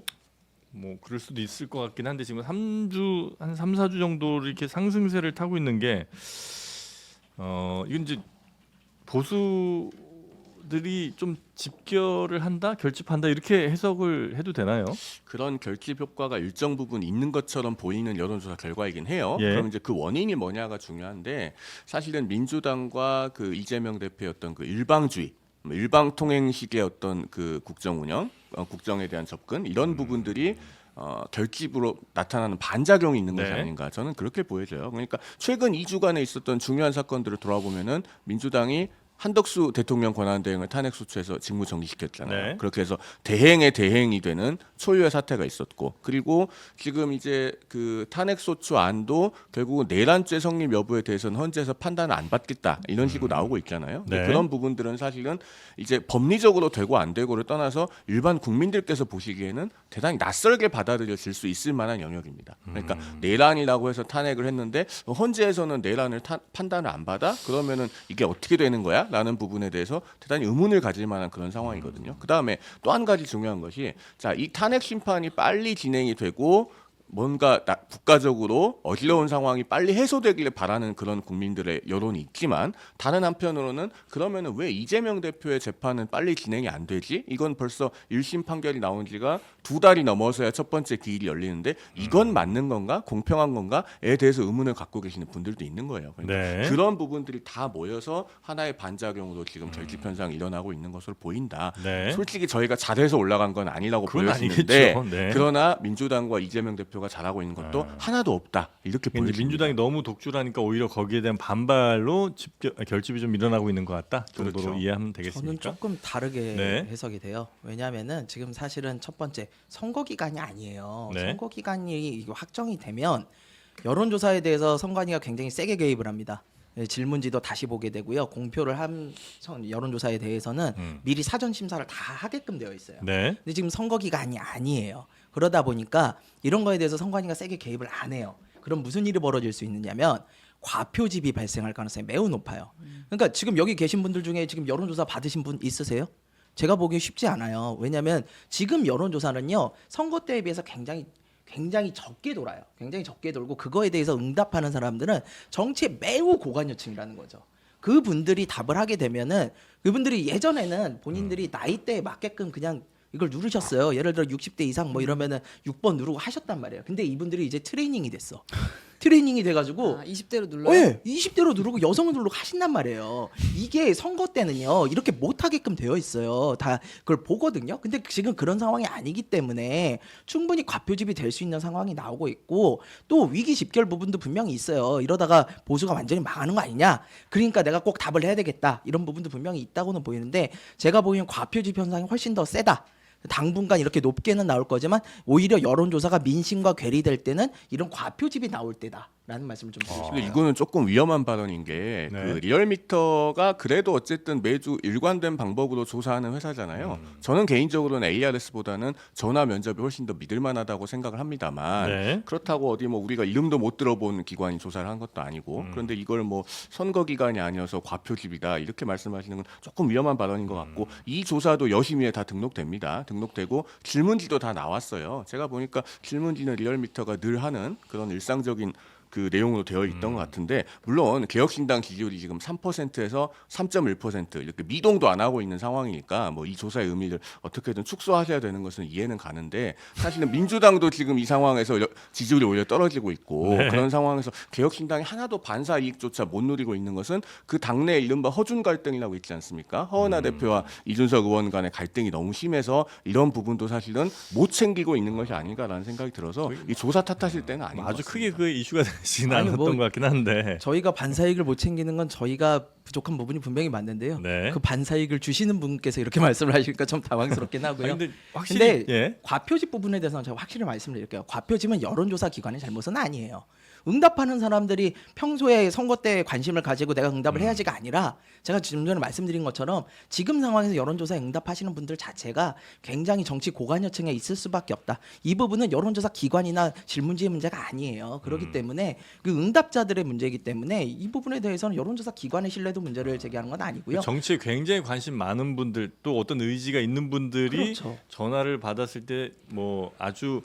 그럴 수도 있을 것 같긴 한데 지금 3주 한 3, 4주 정도 이렇게 상승세를 타고 있는 게 이건 이제 보수들이 좀 집결을 한다, 결집한다 이렇게 해석을 해도 되나요? 그런 결집 효과가 일정 부분 있는 것처럼 보이는 여론조사 결과이긴 해요. 예. 그럼 이제 그 원인이 뭐냐가 중요한데 사실은 민주당과 그 이재명 대표였던 그 일방주의, 일방통행식의 어떤 그 국정 운영, 국정에 대한 접근 이런 부분들이 결집으로 나타나는 반작용이 있는 것이 네. 아닌가 저는 그렇게 보여져요. 그러니까 최근 2주간에 있었던 중요한 사건들을 돌아보면은 민주당이 한덕수 대통령 권한대행을 탄핵소추해서 직무정지시켰잖아요. 네. 그렇게 해서 대행의 대행이 되는 초유의 사태가 있었고, 그리고 지금 이제 그 탄핵소추 안도 결국은 내란죄 성립 여부에 대해서는 헌재에서 판단을 안 받겠다 이런 식으로 나오고 있잖아요. 근데 네. 그런 부분들은 사실은 이제 법리적으로 되고 안 되고를 떠나서 일반 국민들께서 보시기에는 대단히 낯설게 받아들여질 수 있을 만한 영역입니다. 그러니까 내란이라고 해서 탄핵을 했는데 헌재에서는 내란을 판단을 안 받아? 그러면은 이게 어떻게 되는 거야? 라는 부분에 대해서 대단히 의문을 가질 만한 그런 상황이거든요. 그 다음에 또 한 가지 중요한 것이 자, 이 탄핵 심판이 빨리 진행이 되고 뭔가 국가적으로 어지러운 상황이 빨리 해소되기를 바라는 그런 국민들의 여론이 있지만 다른 한편으로는 그러면은 왜 이재명 대표의 재판은 빨리 진행이 안 되지? 이건 벌써 1심 판결이 나온 지가 2달이 넘어서야 첫 번째 기일이 열리는데 이건 맞는 건가? 공평한 건가?에 대해서 의문을 갖고 계시는 분들도 있는 거예요. 그러니까 네. 그런 부분들이 다 모여서 하나의 반작용으로 지금 결집 현상이 일어나고 있는 것으로 보인다. 네. 솔직히 저희가 잘해서 올라간 건 아니라고 그건 보여지는데 아니겠죠. 네. 그러나 민주당과 이재명 대표가 잘하고 있는 것도 하나도 없다. 이렇게 이제 보여집니다. 민주당이 너무 독주라니까 오히려 거기에 대한 반발로 결집이 좀 일어나고 있는 것 같다 정도로 그렇죠. 이해하면 저는 되겠습니까? 조금 다르게 네. 해석이 돼요. 왜냐하면은 지금 사실은 첫 번째 선거 기간이 아니에요. 네. 선거 기간이 이게 확정이 되면 여론조사에 대해서 선관위가 굉장히 세게 개입을 합니다. 예, 질문지도 다시 보게 되고요. 공표를 한 여론조사에 대해서는 미리 사전 심사를 다 하게끔 되어 있어요. 네. 근데 지금 선거 기간이 아니에요. 그러다 보니까 이런 거에 대해서 선관위가 세게 개입을 안 해요. 그럼 무슨 일이 벌어질 수 있느냐면 과표집이 발생할 가능성이 매우 높아요. 그러니까 지금 여기 계신 분들 중에 지금 여론조사 받으신 분 있으세요? 제가 보기 쉽지 않아요. 왜냐하면 지금 여론조사는요 선거 때에 비해서 굉장히 적게 돌아요. 굉장히 적게 돌고 그거에 대해서 응답하는 사람들은 정치에 매우 고관여층이라는 거죠. 그분들이 답을 하게 되면은 그분들이 예전에는 본인들이 나이대에 맞게끔 그냥 이걸 누르셨어요. 예를 들어 60대 이상 뭐 이러면은 6번 누르고 하셨단 말이에요. 근데 이분들이 이제 트레이닝이 됐어. 트레이닝이 돼가지고 20대로 눌러요? 네, 20대로 누르고 여성을 누르고 하신단 말이에요. 이게 선거 때는요 이렇게 못하게끔 되어 있어요. 다 그걸 보거든요. 근데 지금 그런 상황이 아니기 때문에 충분히 과표집이 될 수 있는 상황이 나오고 있고 또 위기 집결 부분도 분명히 있어요. 이러다가 보수가 완전히 망하는 거 아니냐. 그러니까 내가 꼭 답을 해야 되겠다. 이런 부분도 분명히 있다고는 보이는데 제가 보기엔 과표집 현상이 훨씬 더 세다. 당분간 이렇게 높게는 나올 거지만 오히려 여론조사가 민심과 괴리될 때는 이런 과표집이 나올 때다라는 말씀을 좀 드리고 근데 싶어요. 이거는 조금 위험한 발언인 게 네. 그 리얼미터가 그래도 어쨌든 매주 일관된 방법으로 조사하는 회사잖아요. 저는 개인적으로는 ARS보다는 전화 면접이 훨씬 더 믿을만하다고 생각을 합니다만 네. 그렇다고 어디 뭐 우리가 이름도 못 들어본 기관이 조사를 한 것도 아니고 그런데 이걸 뭐 선거 기간이 아니어서 과표집이다 이렇게 말씀하시는 건 조금 위험한 발언인 것 같고 이 조사도 여심위에 다 등록됩니다. 등록되고 질문지도 다 나왔어요. 제가 보니까 질문지는 리얼미터가 늘 하는 그런 일상적인 그 내용으로 되어 있던 것 같은데 물론 개혁신당 지지율이 지금 3%에서 3.1% 이렇게 미동도 안 하고 있는 상황이니까 뭐 이 조사의 의미를 어떻게든 축소하셔야 되는 것은 이해는 가는데 사실은 민주당도 지금 이 상황에서 지지율이 오히려 떨어지고 있고 네. 그런 상황에서 개혁신당이 하나도 반사 이익조차 못 누리고 있는 것은 그 당내 이른바 허준 갈등이라고 있지 않습니까? 허은하 대표와 이준석 의원 간의 갈등이 너무 심해서 이런 부분도 사실은 못 챙기고 있는 것이 아닌가라는 생각이 들어서 이 조사 탓하실 때는 아닌 것 아주 같습니다. 크게 그 이슈가 되지는 아니, 않았던 뭐 것 같긴 한데. 저희가 반사이익을 못 챙기는 건 저희가 부족한 부분이 분명히 맞는데요. 네. 그 반사이익을 주시는 분께서 이렇게 말씀을 하시니까 좀 당황스럽긴 하고요. 아니, 근데 확실히 근데 예. 과표집 부분에 대해서는 제가 확실히 말씀드릴게요. 과표집은 여론조사 기관의 잘못은 아니에요. 응답하는 사람들이 평소에 선거 때 관심을 가지고 내가 응답을 해야지가 아니라 제가 지금 전에 말씀드린 것처럼 지금 상황에서 여론조사에 응답하시는 분들 자체가 굉장히 정치 고관여층에 있을 수밖에 없다. 이 부분은 여론조사 기관이나 질문지의 문제가 아니에요. 그렇기 때문에 그 응답자들의 문제이기 때문에 이 부분에 대해서는 여론조사 기관의 신뢰도 문제를 제기하는 건 아니고요. 정치에 굉장히 관심 많은 분들 또 어떤 의지가 있는 분들이 그렇죠. 전화를 받았을 때 뭐 아주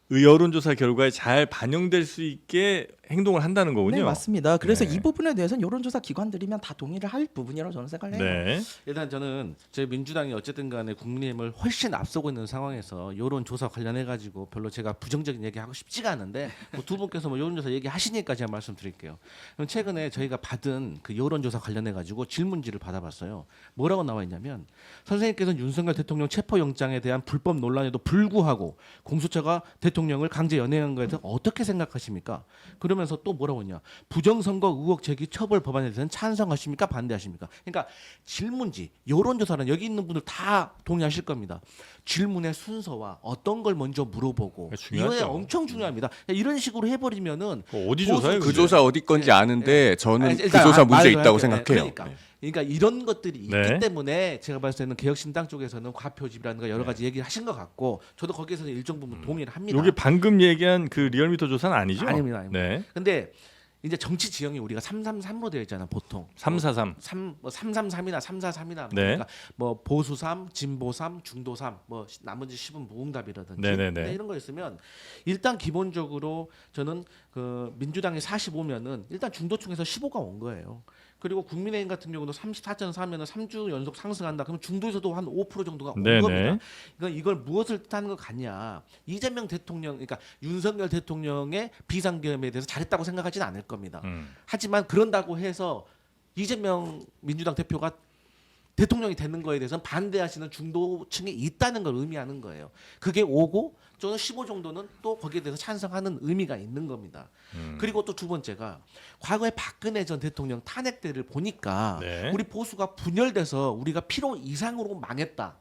여론조사 결과에 잘 반영될 수 있게 행동을 한다는 거군요. 네, 맞습니다. 그래서 네. 이 부분에 대해서는 여론조사 기관들이면 다 동의를 할 부분이라고 저는 생각을 해요. 네. 일단 저는 제 민주당이 어쨌든 간에 국민의힘을 훨씬 앞서고 있는 상황에서 여론조사 관련해 가지고 별로 제가 부정적인 얘기하고 싶지가 않은데 뭐두 분께서 뭐 여론조사 얘기하시니까 제가 말씀드릴게요. 그럼 최근에 저희가 받은 그 여론조사 관련해 가지고 질문지를 받아봤어요. 뭐라고 나와 있냐면 선생님께서는 윤석열 대통령 체포영장에 대한 불법 논란에도 불구하고 공수처가 대통령을 강제 연행한 것에 대해서 어떻게 생각하십니까? 그러면서 또 뭐라고 했냐? 부정선거 의혹 제기 처벌 법안에 대해서는 찬성하십니까? 반대하십니까? 그러니까 질문지, 여론조사는 여기 있는 분들 다 동의하실 겁니다. 질문의 순서와 어떤 걸 먼저 물어보고 중요하죠. 이거에 엄청 중요합니다. 이런 식으로 해버리면은 어디 조사예요? 그 그게? 조사 어디 건지 아는데 저는 아니, 그 일단 조사 문제 말을 있다고 할게요. 생각해요. 그러니까 이런 것들이 있기 네. 때문에 제가 봤을 때는 개혁신당 쪽에서는 과표집이라는 거 여러 가지 얘기를 하신 것 같고 저도 거기에서는 일정 부분 동의를 합니다. 이게 방금 얘기한 그 리얼미터 조사는 아니죠? 아닙니다. 네. 근데 이제 정치 지형이 우리가 333으로 되어 있잖아 보통. 343. 333이나 343이나 네. 그러니까 뭐 보수 3, 진보 3, 중도 3, 뭐 나머지 10은 무응답이라든지 네네네. 이런 거 있으면 일단 기본적으로 저는 그 민주당이 45면은 일단 중도층에서 15가 온 거예요. 그리고 국민의힘 같은 경우도 34.4면은 3주 연속 상승한다. 그러면 중도에서도 한 5% 정도가 온 네네. 겁니다. 그러니까 이걸 무엇을 뜻하는 것 같냐? 이재명 대통령, 그러니까 윤석열 대통령의 비상계엄에 대해서 잘했다고 생각하지는 않을 겁니다. 하지만 그런다고 해서 이재명 민주당 대표가 대통령이 되는 거에 대해서는 반대하시는 중도층이 있다는 걸 의미하는 거예요. 그게 5고 저는 15 정도는 또 거기에 대해서 찬성하는 의미가 있는 겁니다. 그리고 또 두 번째가 과거에 박근혜 전 대통령 탄핵 때를 보니까 네. 우리 보수가 분열돼서 우리가 필요 이상으로 망했다.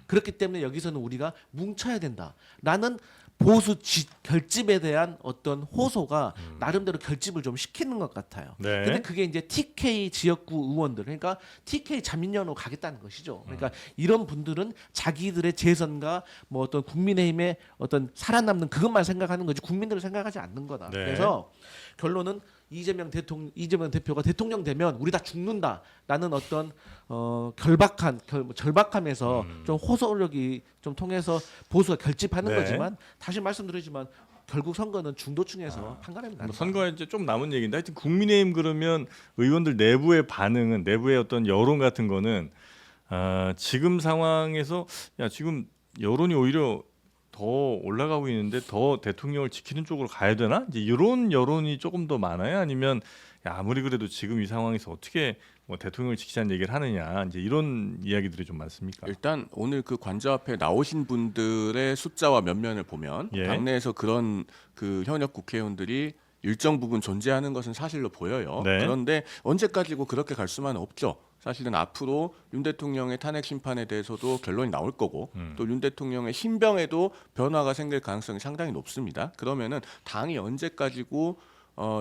그렇기 때문에 여기서는 우리가 뭉쳐야 된다라는 보수 결집에 대한 어떤 호소가 나름대로 결집을 좀 시키는 것 같아요. 네. 근데 그게 이제 TK 지역구 의원들, 그러니까 TK 자민련으로 가겠다는 것이죠. 그러니까 이런 분들은 자기들의 재선과 뭐 어떤 국민의힘의 어떤 살아남는 그것만 생각하는 거지 국민들을 생각하지 않는 거다. 네. 그래서 결론은 이재명 대표가 대통령 되면 우리 다 죽는다라는 어떤 절박함에서 좀 호소력이 좀 통해서 보수가 결집하는 네. 거지만 다시 말씀드리지만 결국 선거는 중도층에서 판가름이 난다. 뭐 선거에 이제 좀 남은 얘기인데 하여튼 국민의힘 그러면 의원들 내부의 반응은 내부의 어떤 여론 같은 거는 지금 상황에서 야 지금 여론이 오히려 더 올라가고 있는데 더 대통령을 지키는 쪽으로 가야 되나? 이제 이런 여론이 조금 더 많아요. 아니면 야, 아무리 그래도 지금 이 상황에서 어떻게 뭐 대통령을 지키자는 얘기를 하느냐? 이제 이런 이야기들이 좀 많습니까? 일단 오늘 그 관저 앞에 나오신 분들의 숫자와 면면을 보면 예. 당내에서 그런 그 현역 국회의원들이 일정 부분 존재하는 것은 사실로 보여요. 네. 그런데 언제까지고 그렇게 갈 수만은 없죠. 사실은 앞으로 윤 대통령의 탄핵 심판에 대해서도 결론이 나올 거고 또 윤 대통령의 신병에도 변화가 생길 가능성이 상당히 높습니다. 그러면은 당이 언제까지고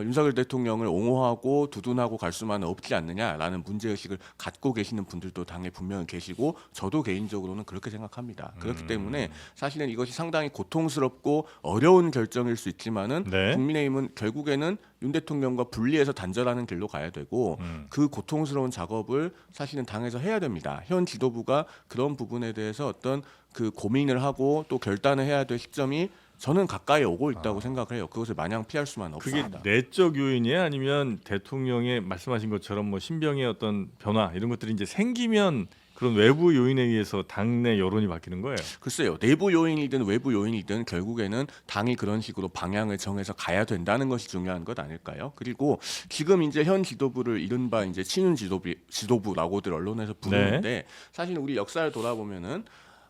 윤석열 대통령을 옹호하고 두둔하고 갈 수만은 없지 않느냐라는 문제의식을 갖고 계시는 분들도 당에 분명히 계시고 저도 개인적으로는 그렇게 생각합니다. 그렇기 때문에 사실은 이것이 상당히 고통스럽고 어려운 결정일 수 있지만은 네. 국민의힘은 결국에는 윤 대통령과 분리해서 단절하는 길로 가야 되고 그 고통스러운 작업을 사실은 당에서 해야 됩니다. 현 지도부가 그런 부분에 대해서 어떤 그 고민을 하고 또 결단을 해야 될 시점이 저는 가까이 오고 있다고 생각을 해요. 그것을 마냥 피할 수만 그게 없습니다. 내적 요인이에요? 아니면 대통령의 말씀하신 것처럼 뭐 신병의 어떤 변화 이런 것들이 이제 생기면 그런 외부 요인에 의해서 당내 여론이 바뀌는 거예요? 글쎄요. 내부 요인이든 외부 요인이든 결국에는 당이 그런 식으로 방향을 정해서 가야 된다는 것이 중요한 것 아닐까요? 그리고 지금 이제 현 지도부를 이른바 이제 친윤 지도부라고들 언론에서 부르는데 사실 우리 역사를 돌아보면은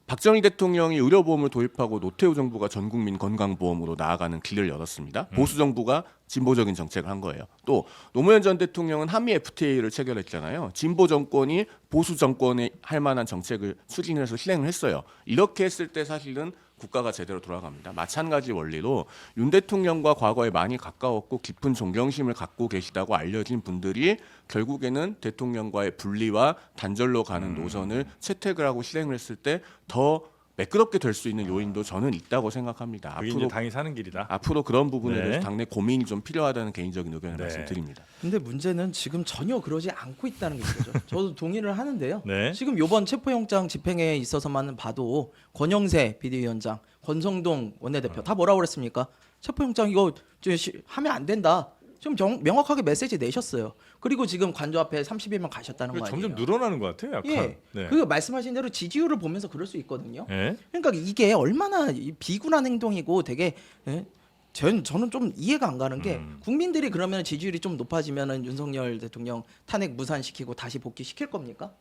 박정희 대통령이 의료보험을 도입하고 노태우 정부가 전국민 건강보험으로 나아가는 길을 열었습니다. 보수 정부가 진보적인 정책을 한 거예요. 또 노무현 전 대통령은 한미 FTA를 체결했잖아요. 진보 정권이 보수 정권에 할 만한 정책을 추진해서 실행을 했어요. 이렇게 했을 때 사실은 국가가 제대로 돌아갑니다. 마찬가지 원리로 윤 대통령과 과거에 많이 가까웠고 깊은 존경심을 갖고 계시다고 알려진 분들이 결국에는 대통령과의 분리와 단절로 가는 노선을 채택을 하고 실행을 했을 때 더 매끄럽게 될 수 있는 요인도 저는 있다고 생각합니다. 그게 이제 당이 사는 길이다. 앞으로 그런 부분에 네. 대해서 당내 고민이 좀 필요하다는 개인적인 의견을 네. 말씀드립니다. 근데 문제는 지금 전혀 그러지 않고 있다는 게 있죠. 저도 동의를 하는데요. 네. 지금 이번 체포영장 집행에 있어서만 봐도 권영세 비대위원장, 권성동 원내대표 다 뭐라고 그랬습니까? 체포영장 이거 하면 안 된다. 좀 명확하게 메시지 내셨어요. 그리고 지금 관저 앞에 30일만 가셨다는 거 아니에요? 점점 늘어나는 것 같아요. 약간. 예. 네. 그 말씀하신 대로 지지율을 보면서 그럴 수 있거든요. 예? 그러니까 이게 얼마나 비굴한 행동이고 되게 저는 좀 이해가 안 가는 게 국민들이 그러면 지지율이 좀 높아지면은 윤석열 대통령 탄핵 무산시키고 다시 복귀시킬 겁니까?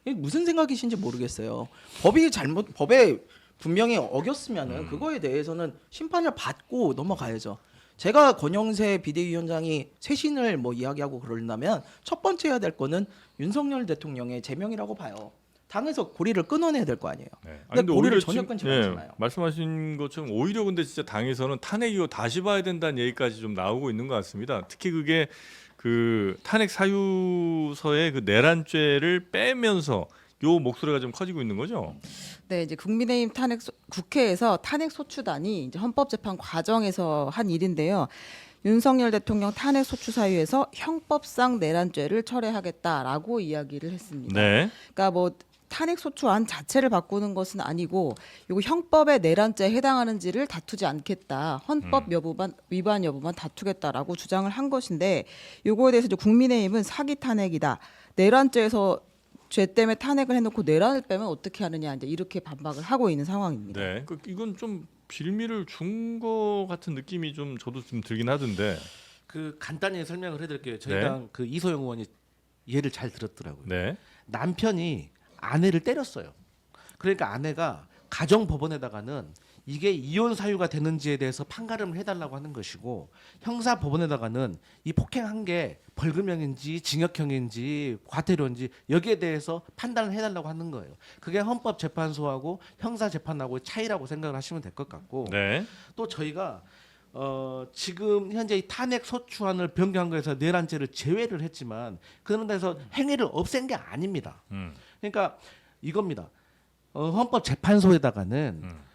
이게 무슨 생각이신지 모르겠어요. 법에 분명히 어겼으면은 그거에 대해서는 심판을 받고 넘어가야죠. 제가 권영세 비대위원장이 쇄신을 뭐 이야기하고 그러려면 첫 번째 해야 될 거는 윤석열 대통령의 제명이라고 봐요. 당에서 고리를 끊어내야 될 거 아니에요. 네. 근데 고리를 오히려 전혀 지금, 끊지 않잖아요. 말씀하신 것처럼 오히려 근데 진짜 당에서는 탄핵 이후 다시 봐야 된다는 얘기까지 좀 나오고 있는 것 같습니다. 특히 그게 그 탄핵 사유서의 그 내란죄를 빼면서 요 목소리가 좀 커지고 있는 거죠. 네, 이제 국민의힘 국회에서 탄핵 소추단이 이제 헌법재판 과정에서 한 일인데요. 윤석열 대통령 탄핵 소추 사유에서 형법상 내란죄를 철회하겠다라고 이야기를 했습니다. 네. 그러니까 뭐 탄핵 소추안 자체를 바꾸는 것은 아니고 이거 형법의 내란죄에 해당하는지를 다투지 않겠다. 헌법 여부만 위반 여부만 다투겠다라고 주장을 한 것인데 요거에 대해서 이제 국민의힘은 사기 탄핵이다. 내란죄에서 죄 때문에 탄핵을 해놓고 내란을 빼면 어떻게 하느냐 이제 이렇게 반박을 하고 있는 상황입니다. 네. 이건 좀 빌미를 준 거 같은 느낌이 좀 저도 좀 들긴 하던데. 그 간단히 설명을 해드릴게요. 저희 네. 당 그 이소영 의원이 예를 잘 들었더라고요. 네. 남편이 아내를 때렸어요. 그러니까 아내가 가정법원에다가는 이게 이혼 사유가 되는지에 대해서 판가름을 해달라고 하는 것이고 형사법원에다가는 이 폭행한 게 벌금형인지 징역형인지 과태료인지 여기에 대해서 판단을 해달라고 하는 거예요. 그게 헌법재판소하고 형사재판하고의 차이라고 생각을 하시면 될 것 같고 네. 또 저희가 지금 현재 이 탄핵 소추안을 변경한 거에서 내란죄를 제외를 했지만 그런 데서 행위를 없앤 게 아닙니다. 그러니까 이겁니다. 헌법재판소에다가는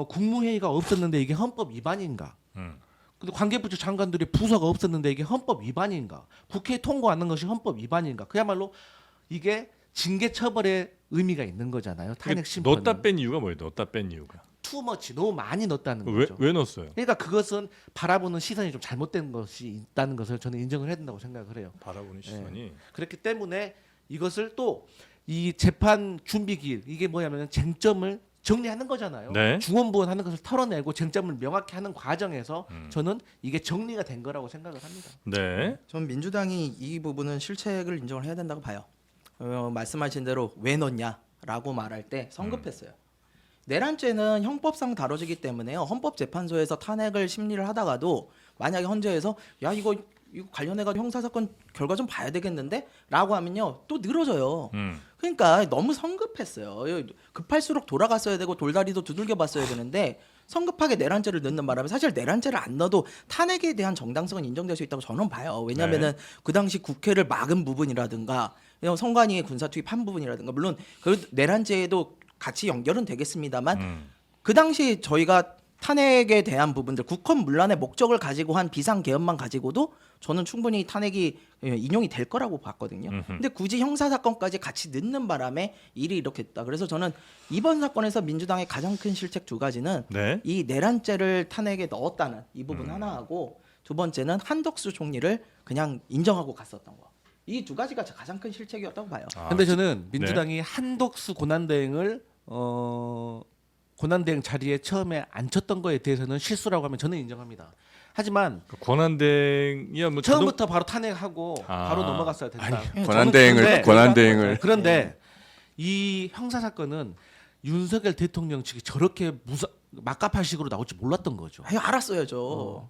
국무회의가 없었는데 이게 헌법 위반인가? 근데 관계부처 장관들이 부서가 없었는데 이게 헌법 위반인가? 국회에 통과하는 것이 헌법 위반인가? 그야말로 이게 징계 처벌의 의미가 있는 거잖아요. 탄핵 심판. 넣었다 뺀 이유가 뭐예요? 넣었다 뺀 이유가. 투머치 너무 많이 넣었다는 왜, 거죠. 왜 넣었어요? 그러니까 그것은 바라보는 시선이 좀 잘못된 것이 있다는 것을 저는 인정을 해야 된다고 생각을 해요. 바라보는 시선이. 그렇기 때문에 이것을 또 이 재판 준비 기일 이게 뭐냐면 쟁점을 정리하는 거잖아요. 네. 중원부원하는 것을 털어내고 쟁점을 명확히 하는 과정에서 저는 이게 정리가 된 거라고 생각을 합니다. 네. 전 민주당이 이 부분은 실책을 인정을 해야 된다고 봐요. 말씀하신 대로 왜 넣냐라고 말할 때 성급했어요. 내란죄는 형법상 다뤄지기 때문에요. 헌법재판소에서 탄핵을 심리를 하다가도 만약에 헌재에서 야 이거 관련해가지고 형사사건 결과 좀 봐야 되겠는데? 라고 하면요 또 늘어져요. 그러니까 너무 성급했어요. 급할수록 돌아갔어야 되고 돌다리도 두들겨 봤어야 되는데 성급하게 내란죄를 넣는 바람에 사실 내란죄를 안 넣어도 탄핵에 대한 정당성은 인정될 수 있다고 저는 봐요. 왜냐하면은 그 당시 국회를 막은 부분이라든가 선관위에 군사 투입한 부분이라든가 물론 그 내란죄에도 같이 연결은 되겠습니다만 그 당시 저희가 탄핵에 대한 부분들 국헌 문란의 목적을 가지고 한 비상 개헌만 가지고도 저는 충분히 탄핵이 인용이 될 거라고 봤거든요. 근데 굳이 형사 사건까지 같이 넣는 바람에 일이 이렇게 됐다. 그래서 저는 이번 사건에서 민주당의 가장 큰 실책 두 가지는 네. 이 내란죄를 탄핵에 넣었다는 이 부분 하나하고 두 번째는 한덕수 총리를 그냥 인정하고 갔었던 거. 이 두 가지가 가장 큰 실책이었다고 봐요. 근데 저는 민주당이 한덕수 고난대행을 고난대행 자리에 처음에 앉혔던 거에 대해서는 실수라고 하면 저는 인정합니다. 하지만 권한대행이야 뭐 처음부터 바로 탄핵하고 아. 바로 넘어갔어야 된다. 권한대행을 그런데 이 형사 사건은 윤석열 대통령 측이 저렇게 막가팔식으로 나올 줄 몰랐던 거죠. 아니, 알았어야죠.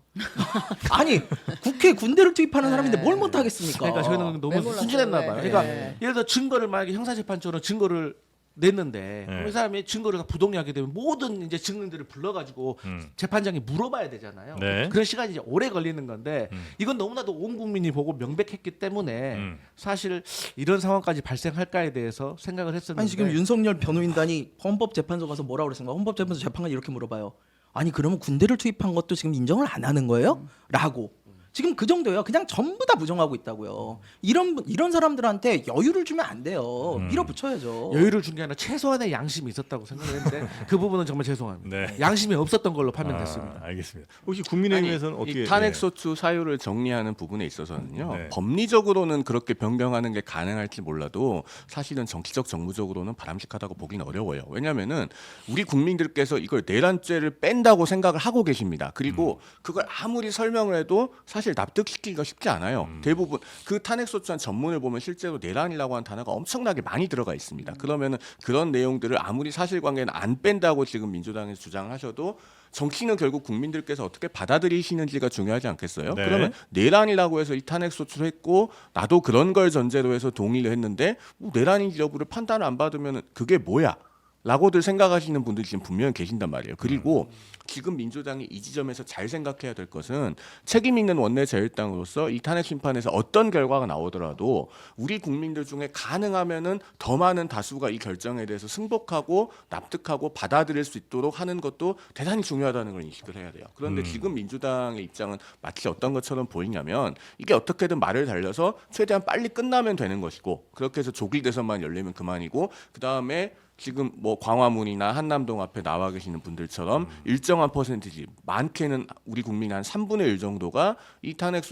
아니 국회 군대를 투입하는 사람인데 뭘 못하겠습니까? 그러니까 저희는 왜 너무 몰랐어요? 순진했나 봐요. 그러니까 네. 예를 들어 증거를 만약에 형사재판처럼 증거를 냈는데 네. 그 사람이 증거를 부동의하게 되면 모든 이제 증인들을 불러가지고 재판장이 물어봐야 되잖아요. 네. 그런 시간이 이제 오래 걸리는 건데 이건 너무나도 온 국민이 보고 명백했기 때문에 사실 이런 상황까지 발생할까에 대해서 생각을 했었는데 아니 지금 윤석열 변호인단이 헌법재판소 가서 뭐라고 그랬습니까? 헌법재판소 재판관 이렇게 물어봐요. 아니 그러면 군대를 투입한 것도 지금 인정을 안 하는 거예요? 라고. 지금 그 정도예요. 그냥 전부 다 부정하고 있다고요. 이런 사람들한테 여유를 주면 안 돼요. 밀어붙여야죠. 여유를 준 게 아니라 최소한의 양심이 있었다고 생각했는데 그 부분은 정말 죄송합니다. 네. 양심이 없었던 걸로 판명됐습니다. 알겠습니다. 혹시 국민의힘에서는 어떻게 이 탄핵소추 사유를 정리하는 부분에 있어서는요 네. 법리적으로는 그렇게 변경하는 게 가능할지 몰라도 사실은 정치적 정무적으로는 바람직하다고 보기는 어려워요. 왜냐하면은 우리 국민들께서 이걸 내란죄를 뺀다고 생각을 하고 계십니다. 그리고 그걸 아무리 설명을 해도 사실 납득시키기가 쉽지 않아요. 대부분 그 탄핵소추안 전문을 보면 실제로 내란이라고 하는 단어가 엄청나게 많이 들어가 있습니다. 그러면은 그런 내용들을 아무리 사실관계는 안 뺀다고 지금 민주당에서 주장을 하셔도 정치는 결국 국민들께서 어떻게 받아들이시는지가 중요하지 않겠어요? 네. 그러면 내란이라고 해서 이 탄핵소추를 했고 나도 그런 걸 전제로 해서 동의를 했는데 뭐 내란인지 여부를 판단을 안 받으면 그게 뭐야? 라고들 생각하시는 분들이 지금 분명히 계신단 말이에요. 그리고 지금 민주당이 이 지점에서 잘 생각해야 될 것은 책임 있는 원내자율당으로서 이 탄핵 심판에서 어떤 결과가 나오더라도 우리 국민들 중에 가능하면은 더 많은 다수가 이 결정에 대해서 승복하고 납득하고 받아들일 수 있도록 하는 것도 대단히 중요하다는 걸 인식을 해야 돼요. 그런데 지금 민주당의 입장은 마치 어떤 것처럼 보이냐면 이게 어떻게든 말을 달려서 최대한 빨리 끝나면 되는 것이고 그렇게 해서 조기 대선만 열리면 그만이고 그 다음에 지금 뭐 광화문이나 한남동 앞에 나와 계시는 분들처럼 일정한 퍼센티지 많게는 우리 국민의 한 3분의 1 정도가 이 탄핵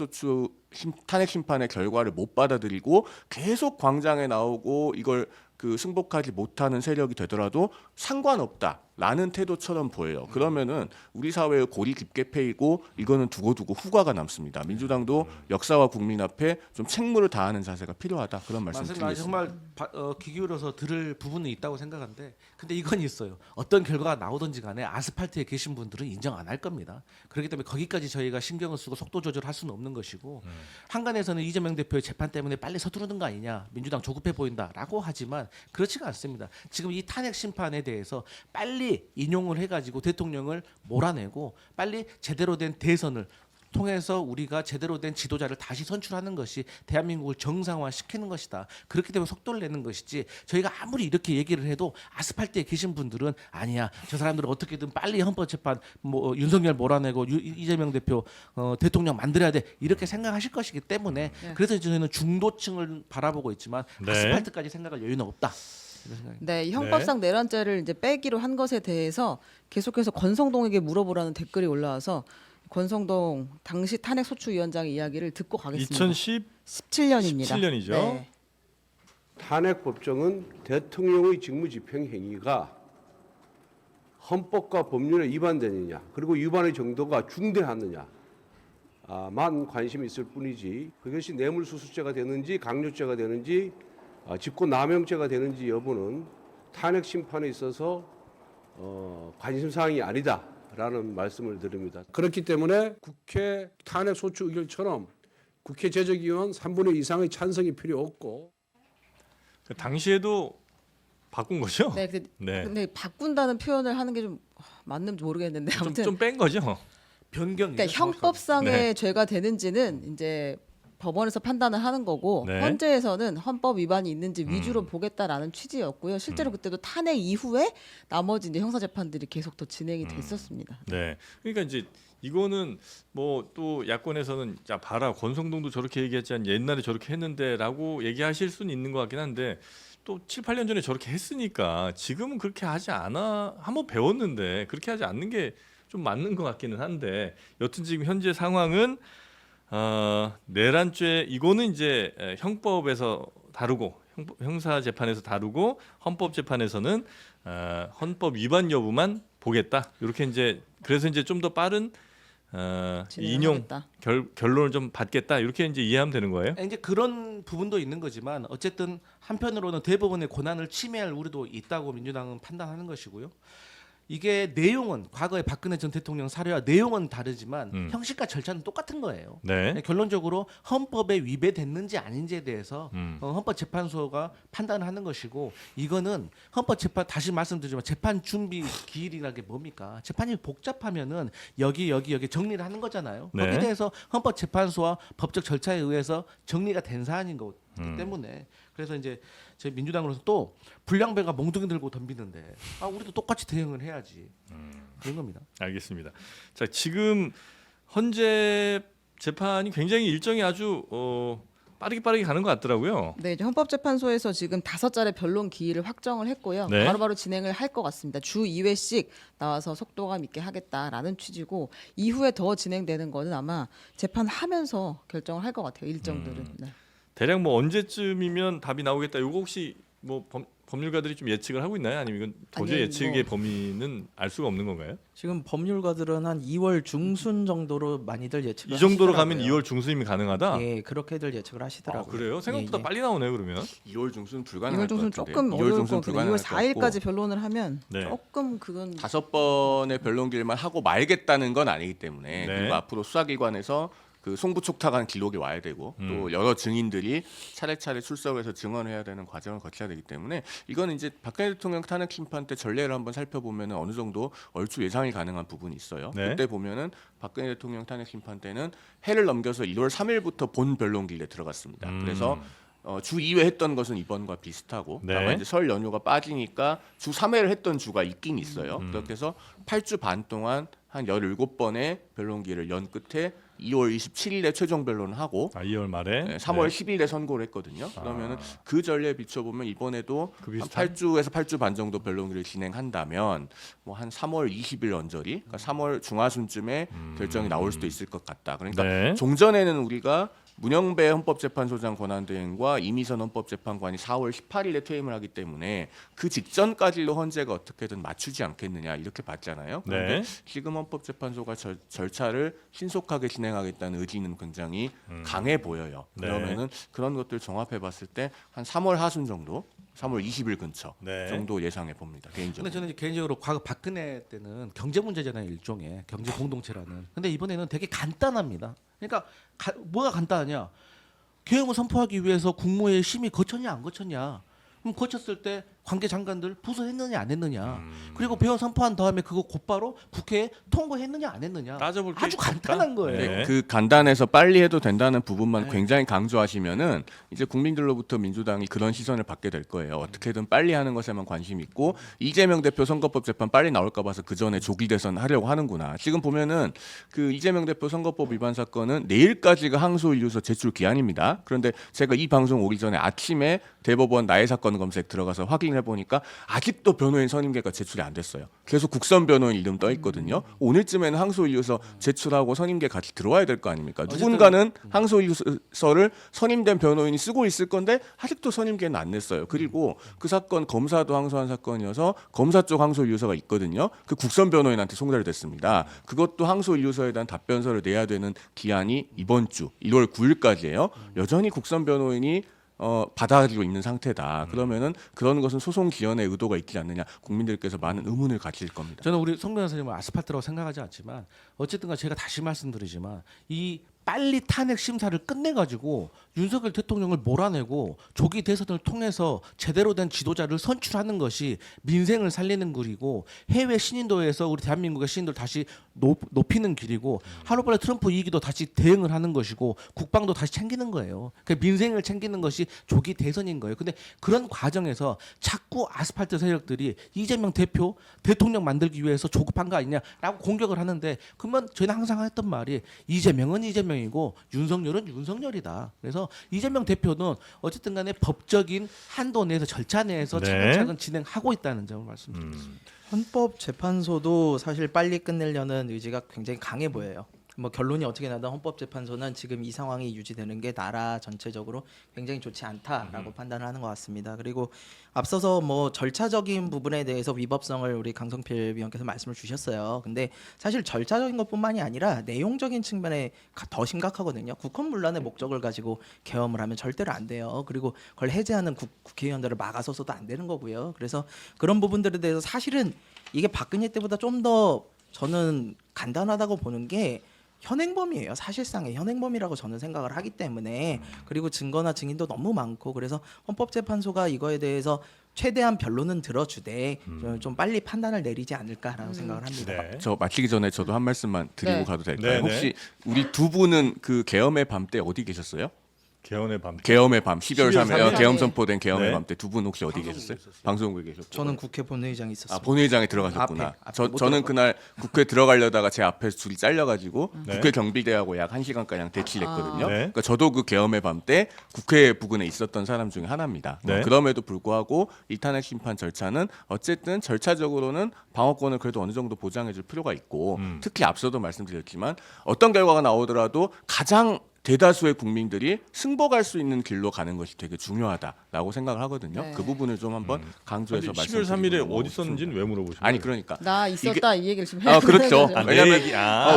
심판의 결과를 못 받아들이고 계속 광장에 나오고 이걸 그 승복하지 못하는 세력이 되더라도 상관없다라는 태도처럼 보여요. 그러면은 우리 사회의 골이 깊게 패이고 이거는 두고두고 후과가 남습니다. 민주당도 역사와 국민 앞에 좀 책무를 다하는 자세가 필요하다 그런 말씀 맞습니다. 드리겠습니다. 정말 귀 기울여서 들을 부분이 있다고 생각하는데 근데 이건 있어요. 어떤 결과가 나오든지 간에 아스팔트에 계신 분들은 인정 안 할 겁니다. 그렇기 때문에 거기까지 저희가 신경을 쓰고 속도 조절할 수는 없는 것이고 한간에서는 이재명 대표의 재판 때문에 빨리 서두르는 거 아니냐 민주당 조급해 보인다라고 하지만 그렇지가 않습니다. 지금 이 탄핵 심판에 대해서 빨리 인용을 해가지고 대통령을 몰아내고 빨리 제대로 된 대선을 통해서 우리가 제대로 된 지도자를 다시 선출하는 것이 대한민국을 정상화시키는 것이다. 그렇기 때문에 속도를 내는 것이지 저희가 아무리 이렇게 얘기를 해도 아스팔트에 계신 분들은 아니야. 저 사람들은 어떻게든 빨리 헌법재판 뭐 윤석열 몰아내고 이재명 대표 대통령 만들어야 돼. 이렇게 생각하실 것이기 때문에 그래서 저희는 중도층을 바라보고 있지만 네. 아스팔트까지 생각할 여유는 없다. 이런 생각입니다. 네, 형법상 내란죄를 이제 빼기로 한 것에 대해서 계속해서 권성동에게 물어보라는 댓글이 올라와서 권성동 당시 탄핵 소추위원장의 이야기를 듣고 가겠습니다. 17년입니다. 2017년이죠. 네. 탄핵 법정은 대통령의 직무집행 행위가 헌법과 법률에 위반되느냐 그리고 위반의 정도가 중대하느냐만 관심이 있을 뿐이지 그것이 뇌물수수죄가 되는지 강요죄가 되는지 직권남용죄가 되는지 여부는 탄핵 심판에 있어서 관심사항이 아니다라는 말씀을 드립니다. 그렇기 때문에 국회 탄핵 소추 의결처럼 국회 제적위원 3분의 2 이상의 찬성이 필요 없고 그 당시에도 바꾼 거죠? 네, 근데 바꾼다는 표현을 하는 게 좀 맞는지 모르겠는데 아무튼 좀 뺀 거죠. 변경이죠. 그러니까 형법상의 네. 죄가 되는지는 이제 법원에서 판단을 하는 거고 네. 헌재에서는 헌법 위반이 있는지 위주로 보겠다라는 취지였고요. 실제로 그때도 탄핵 이후에 나머지 이제 형사 재판들이 계속 더 진행이 됐었습니다. 네. 그러니까 이제 이거는 뭐 또 야권에서는 야 봐라 권성동도 저렇게 얘기했지 옛날에 저렇게 했는데라고 얘기하실 수는 있는 것 같긴 한데 또 7, 8년 전에 저렇게 했으니까 지금은 그렇게 하지 않아 한번 배웠는데 그렇게 하지 않는 게 좀 맞는 것 같기는 한데 여튼 지금 현재 상황은 내란죄 이거는 이제 형법에서 다루고 형사 재판에서 다루고 헌법 재판에서는 헌법 위반 여부만 보겠다. 이렇게 이제 그래서 이제 좀 더 빠른 인용 진행하겠다. 결론을 좀 받겠다. 이렇게 이제 이해하면 되는 거예요. 이제 그런 부분도 있는 거지만 어쨌든 한편으로는 대법원의 권한을 침해할 우려도 있다고 민주당은 판단하는 것이고요. 이게 내용은 과거에 박근혜 전 대통령 사례와 내용은 다르지만 형식과 절차는 똑같은 거예요. 네. 결론적으로 헌법에 위배됐는지 아닌지에 대해서 헌법재판소가 판단을 하는 것이고 이거는 헌법재판 다시 말씀드리지만 재판 준비 기일이라는 게 뭡니까? 재판이 복잡하면은 여기 정리를 하는 거잖아요. 네. 거기에 대해서 헌법재판소와 법적 절차에 의해서 정리가 된 사안인 거기 때문에 그래서 이제 저희 민주당으로서 또 불량배가 몽둥이 들고 덤비는데 우리도 똑같이 대응을 해야지 그런 겁니다. 알겠습니다. 자 지금 헌재 재판이 굉장히 일정이 아주 빠르게 가는 것 같더라고요. 네, 이제 헌법재판소에서 지금 5차례 변론 기일을 확정을 했고요. 네. 바로바로 진행을 할 것 같습니다. 주 2회씩 나와서 속도감 있게 하겠다라는 취지고 이후에 더 진행되는 거는 아마 재판하면서 결정을 할 것 같아요. 일정들은. 네. 대략 뭐 언제쯤이면 답이 나오겠다. 이거 혹시 뭐 법률가들이 좀 예측을 하고 있나요? 아니면 이건 도저히 아니, 예측의 범위는 알 수가 없는 건가요? 지금 법률가들은 한 2월 중순 정도로 많이들 예측을 이 정도로 가면 하시더라고요. 2월 중순이면 가능하다. 예, 그렇게들 예측을 하시더라고요. 그래요? 생각보다 예, 예. 빨리 나오네요. 그러면 2월 중순 불가능할 2월 중순 것 같은데. 조금 2월 어려울 중순 것 같은데 불가능할 2월 것 같고 4일까지 변론을 하면 네. 조금 그건 5번의 변론기일만 하고 말겠다는 건 아니기 때문에 네. 그리고 앞으로 수사기관에서 그 송부촉탁한 기록이 와야 되고 또 여러 증인들이 차례차례 출석해서 증언해야 되는 과정을 거쳐야 되기 때문에 이거는 이제 박근혜 대통령 탄핵 심판 때 전례를 한번 살펴보면 어느 정도 얼추 예상이 가능한 부분이 있어요. 네. 그때 보면은 박근혜 대통령 탄핵 심판 때는 해를 넘겨서 1월 3일부터 본 변론기일에 들어갔습니다. 그래서 주 2회 했던 것은 이번과 비슷하고 네. 다만 이제 설 연휴가 빠지니까 주 3회를 했던 주가 있긴 있어요. 그렇게 해서 8주 반 동안 한 17번의 변론기를 연 끝에 2월 27일에 최종 변론을 하고 2월 말에 네, 3월 10일에 선고를 했거든요. 그러면은 그 전례에 비춰보면 이번에도 그 한 비슷한? 8주에서 8주 반 정도 변론기를 진행한다면 뭐 한 3월 20일 언저리, 그러니까 3월 중하순쯤에 결정이 나올 수도 있을 것 같다. 그러니까 네. 종전에는 우리가 문영배 헌법재판소장 권한대행과 이미선 헌법재판관이 4월 18일에 퇴임을 하기 때문에 그 직전까지도 헌재가 어떻게든 맞추지 않겠느냐 이렇게 봤잖아요. 그런데 네. 지금 헌법재판소가 절차를 신속하게 진행하겠다는 의지는 굉장히 강해 보여요. 네. 그러면은 그런 것들 종합해봤을 때 한 3월 하순 정도, 3월 20일 근처 네. 정도 예상해 봅니다. 개인적으로. 근데 저는 이제 개인적으로 과거 박근혜 때는 경제 문제잖아요, 일종의 경제 공동체라는. 근데 이번에는 되게 간단합니다. 그러니까 뭐가 간단하냐? 계엄을 선포하기 위해서 국무회의 심의 거쳤냐 안 거쳤냐? 그럼 거쳤을 때 관계 장관들 부서했느냐 안 했느냐? 그리고 계엄 선포한 다음에 그거 곧바로 국회에 통과했느냐 안 했느냐? 따져볼 게 아주 없다. 간단한 거예요. 네. 그 간단해서 빨리 해도 된다는 부분만 굉장히 강조하시면은 이제 국민들로부터 민주당이 그런 시선을 받게 될 거예요. 어떻게든 빨리 하는 것에만 관심 있고 이재명 대표 선거법 재판 빨리 나올까 봐서 그 전에 조기 대선 하려고 하는구나. 지금 보면은 그 이재명 대표 선거법 위반 사건은 내일까지가 항소인류서 제출 기한입니다. 그런데 제가 이 방송 오기 전에 아침에 대법원 나의 사건 검색 들어가서 확인해 보니까 아직도 변호인 선임계가 제출이 안 됐어요. 계속 국선 변호인 이름 떠 있거든요. 오늘쯤에는 항소인류서 제출하고 선임계 같이 들어와야 될 거 아닙니까? 누군가는 항소인류서를 선임된 변호인이 쓰고 있을 건데 아직도 선임계는 안 냈어요. 그리고 그 사건 검사도 항소한 사건이어서 검사 쪽 항소인류서가 있거든요. 그 국선 변호인한테 송달이 됐습니다. 그것도 항소인류서에 대한 답변서를 내야 되는 기한이 이번 주 1월 9일까지예요. 여전히 국선 변호인이 받아들이고 있는 상태다. 그러면은 그런 것은 소송 기원의 의도가 있지 않느냐. 국민들께서 많은 의문을 가질 겁니다. 저는 우리 송 변호사님은 아스팔트라고 생각하지 않지만 어쨌든가 제가 다시 말씀드리지만 이 빨리 탄핵 심사를 끝내가지고 윤석열 대통령을 몰아내고 조기 대선을 통해서 제대로 된 지도자를 선출하는 것이 민생을 살리는 길이고 해외 신인도에서 우리 대한민국의 신인도를 다시 높이는 길이고 하루빨리 트럼프 이기도 다시 대응을 하는 것이고 국방도 다시 챙기는 거예요. 그러니까 민생을 챙기는 것이 조기 대선인 거예요. 근데 그런 과정에서 자꾸 아스팔트 세력들이 이재명 대표 대통령 만들기 위해서 조급한 거 아니냐라고 공격을 하는데 그러면 저희는 항상 했던 말이 이재명은 이재명이고 윤석열은 윤석열이다. 그래서 이재명 대표는 어쨌든 간에 법적인 한도 내에서 절차 내에서 네. 차근차근 진행하고 있다는 점을 말씀드리겠습니다. 헌법재판소도 사실 빨리 끝내려는 의지가 굉장히 강해 보여요. 뭐 결론이 어떻게 나든 헌법재판소는 지금 이 상황이 유지되는 게 나라 전체적으로 굉장히 좋지 않다라고 판단을 하는 것 같습니다. 그리고 앞서서 뭐 절차적인 부분에 대해서 위법성을 우리 강성필 위원께서 말씀을 주셨어요. 근데 사실 절차적인 것뿐만이 아니라 내용적인 측면에 더 심각하거든요. 국헌문란의 목적을 가지고 계엄을 하면 절대로 안 돼요. 그리고 그걸 해제하는 국회의원들을 막아서서도 안 되는 거고요. 그래서 그런 부분들에 대해서 사실은 이게 박근혜 때보다 좀 더 저는 간단하다고 보는 게 현행범이에요. 사실상의 현행범이라고 저는 생각을 하기 때문에 그리고 증거나 증인도 너무 많고 그래서 헌법재판소가 이거에 대해서 최대한 변론은 들어주되 좀 빨리 판단을 내리지 않을까라는 생각을 합니다. 네. 저 마치기 전에 저도 한 말씀만 드리고 네. 가도 될까요? 네, 혹시 우리 두 분은 그 계엄의 밤 때 어디 계셨어요? 개헌의 밤. 계엄의 밤 12월 3일 3일. 계엄 선포된 계엄의 네. 밤 때 두 분 혹시 어디 계셨어요? 방송국에 계셨고. 저는 국회 본회의장에 있었습니다. 아 본회의장에 들어가셨구나. 앞에 못 저는 그날 국회 들어가려다가 제 앞에서 줄이 잘려가지고 네. 국회 경비대하고 약 1시간가량 대치했거든요. 네. 그러니까 저도 그 계엄의 밤 때 국회 부근에 있었던 사람 중에 하나입니다. 네. 그럼에도 불구하고 이 탄핵 심판 절차는 어쨌든 절차적으로는 방어권을 그래도 어느 정도 보장해줄 필요가 있고 특히 앞서도 말씀드렸지만 어떤 결과가 나오더라도 가장 대다수의 국민들이 승복할 수 있는 길로 가는 것이 되게 중요하다라고 생각을 하거든요. 네. 그 부분을 좀 한번 강조해서 12월 3일에 말씀드리고 어디 있었는지는 왜 물어보시나요? 아니 그러니까 나 있었다 이 얘기를 지금 해야 그렇죠. 되는 거죠. 왜냐하면 내 얘기,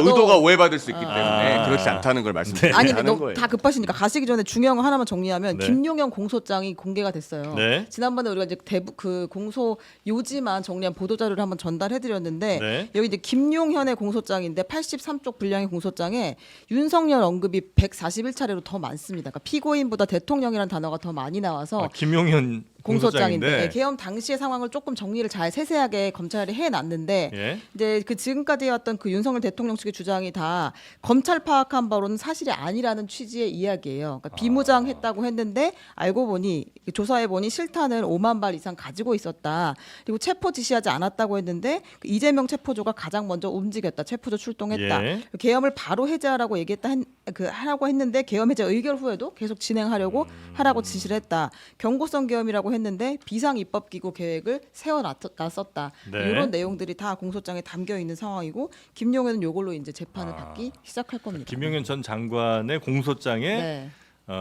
의도가 오해받을 수 있기 때문에 아. 그렇지 않다는 걸 말씀드리는 아니 근데 너무 거예요. 다 급하시니까 가시기 전에 중요한 거 하나만 정리하면 네. 김용현 공소장이 공개가 됐어요. 네. 지난번에 우리가 이제 그 공소 요지만 정리한 보도 자료를 한번 전달해드렸는데 네. 여기 이제 김용현의 공소장인데 83쪽 분량의 공소장에 윤석열 언급이 141차례로 더 많습니다. 그러니까 피고인보다 대통령이라는 단어가 더 많이 나와서 김용현 공소장인데 공소장인데 계엄 당시의 상황을 조금 정리를 잘 세세하게 검찰이 해놨는데 예. 이제 그 지금까지 해왔던 그 윤석열 대통령 측의 주장이 다 검찰 파악한 바로는 사실이 아니라는 취지의 이야기예요. 그러니까 비무장했다고 했는데 알고 보니 조사해 보니 실탄을 5만 발 이상 가지고 있었다. 그리고 체포 지시하지 않았다고 했는데 그 이재명 체포조가 가장 먼저 움직였다. 체포조 출동했다. 예. 계엄을 바로 해제하라고 하라고 했는데 계엄 해제 의결 후에도 계속 진행하려고 하라고 지시를 했다. 경고성 계엄이라고 했는데 비상 입법 기구 계획을 세워놨었다. 네. 이런 내용들이 다 공소장에 담겨 있는 상황이고 김용현은 이걸로 이제 재판을 받기 시작할 겁니다. 김용현 전 장관의 공소장에 네.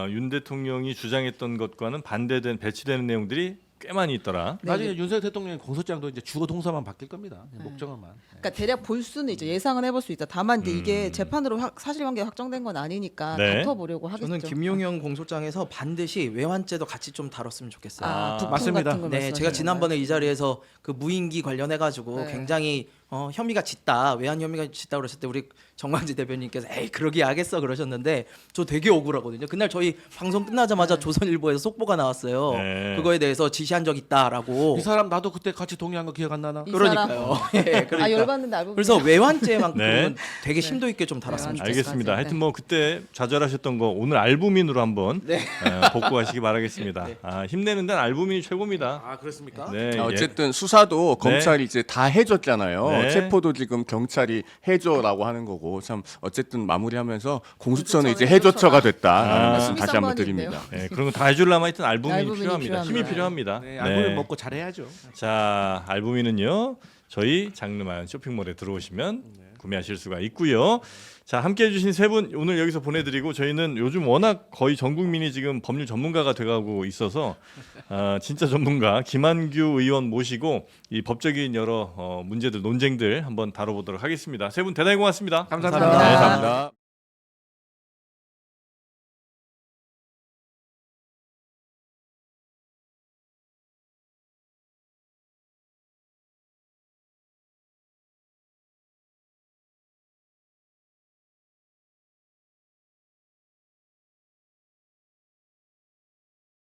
윤 대통령이 주장했던 것과는 반대된 배치되는 내용들이 꽤 많이 있더라. 네, 나중에 윤석열 대통령 공소장도 이제 주거 동사만 바뀔 겁니다. 목적어만. 그러니까 대략 볼 수는 이제 예상은 해볼 수 있다. 다만 이제 이게 재판으로 사실관계 확정된 건 아니니까 네. 다퉈보려고 하겠죠. 저는 김용현 공소장에서 반드시 외환죄도 같이 좀 다뤘으면 좋겠어요. 북풍 맞습니다. 같은 거 네, 말씀하시는 제가 지난번에 건가요? 이 자리에서 그 무인기 관련해 가지고 네. 굉장히 혐의가 짙다, 외환 혐의가 짙다 그랬을 때 우리 정광지 대변인께서 에이 그러기 하겠어 그러셨는데 저 되게 억울하거든요. 그날 저희 방송 끝나자마자 조선일보에서 속보가 나왔어요. 네. 그거에 대해서 지시한 적 있다라고. 이 사람 나도 그때 같이 동의한 거 기억 안 나나? 이 그러니까요. 예, 그러니까. 아 열받는데 알고 그래서 외환죄만큼은 네. 되게 심도 있게 좀 다뤘으면 네. 좋겠어요. 알겠습니다. 네. 하여튼 뭐 그때 좌절하셨던 거 오늘 알부민으로 한번 네. 복구하시기 바라겠습니다. 힘내는 데는 알부민이 최고입니다. 아 그렇습니까? 네, 예. 어쨌든 수사도 검찰이 이제 다 해줬잖아요. 네. 체포도 지금 경찰이 해줘라고 하는 거고 참 어쨌든 마무리하면서 공수처는 이제 공수처는 해조처가 해조처다. 됐다라는 아. 말씀 다시 한번 수미상관인데요. 드립니다. 네, 그런 거 다 해주려면 하여튼 알부민이 알부민이 필요합니다. 힘이 필요합니다. 필요합니다. 네, 알고를 먹고 잘해야죠. 자, 알부민은요. 저희 장르만 쇼핑몰에 들어오시면 구매하실 수가 있고요. 자, 함께 해주신 세 분 오늘 여기서 보내드리고 저희는 요즘 워낙 거의 전 국민이 지금 법률 전문가가 돼가고 있어서 진짜 전문가 김한규 의원 모시고 이 법적인 여러 문제들 논쟁들 한번 다뤄보도록 하겠습니다. 세 분 대단히 고맙습니다. 감사합니다. 감사합니다. 감사합니다.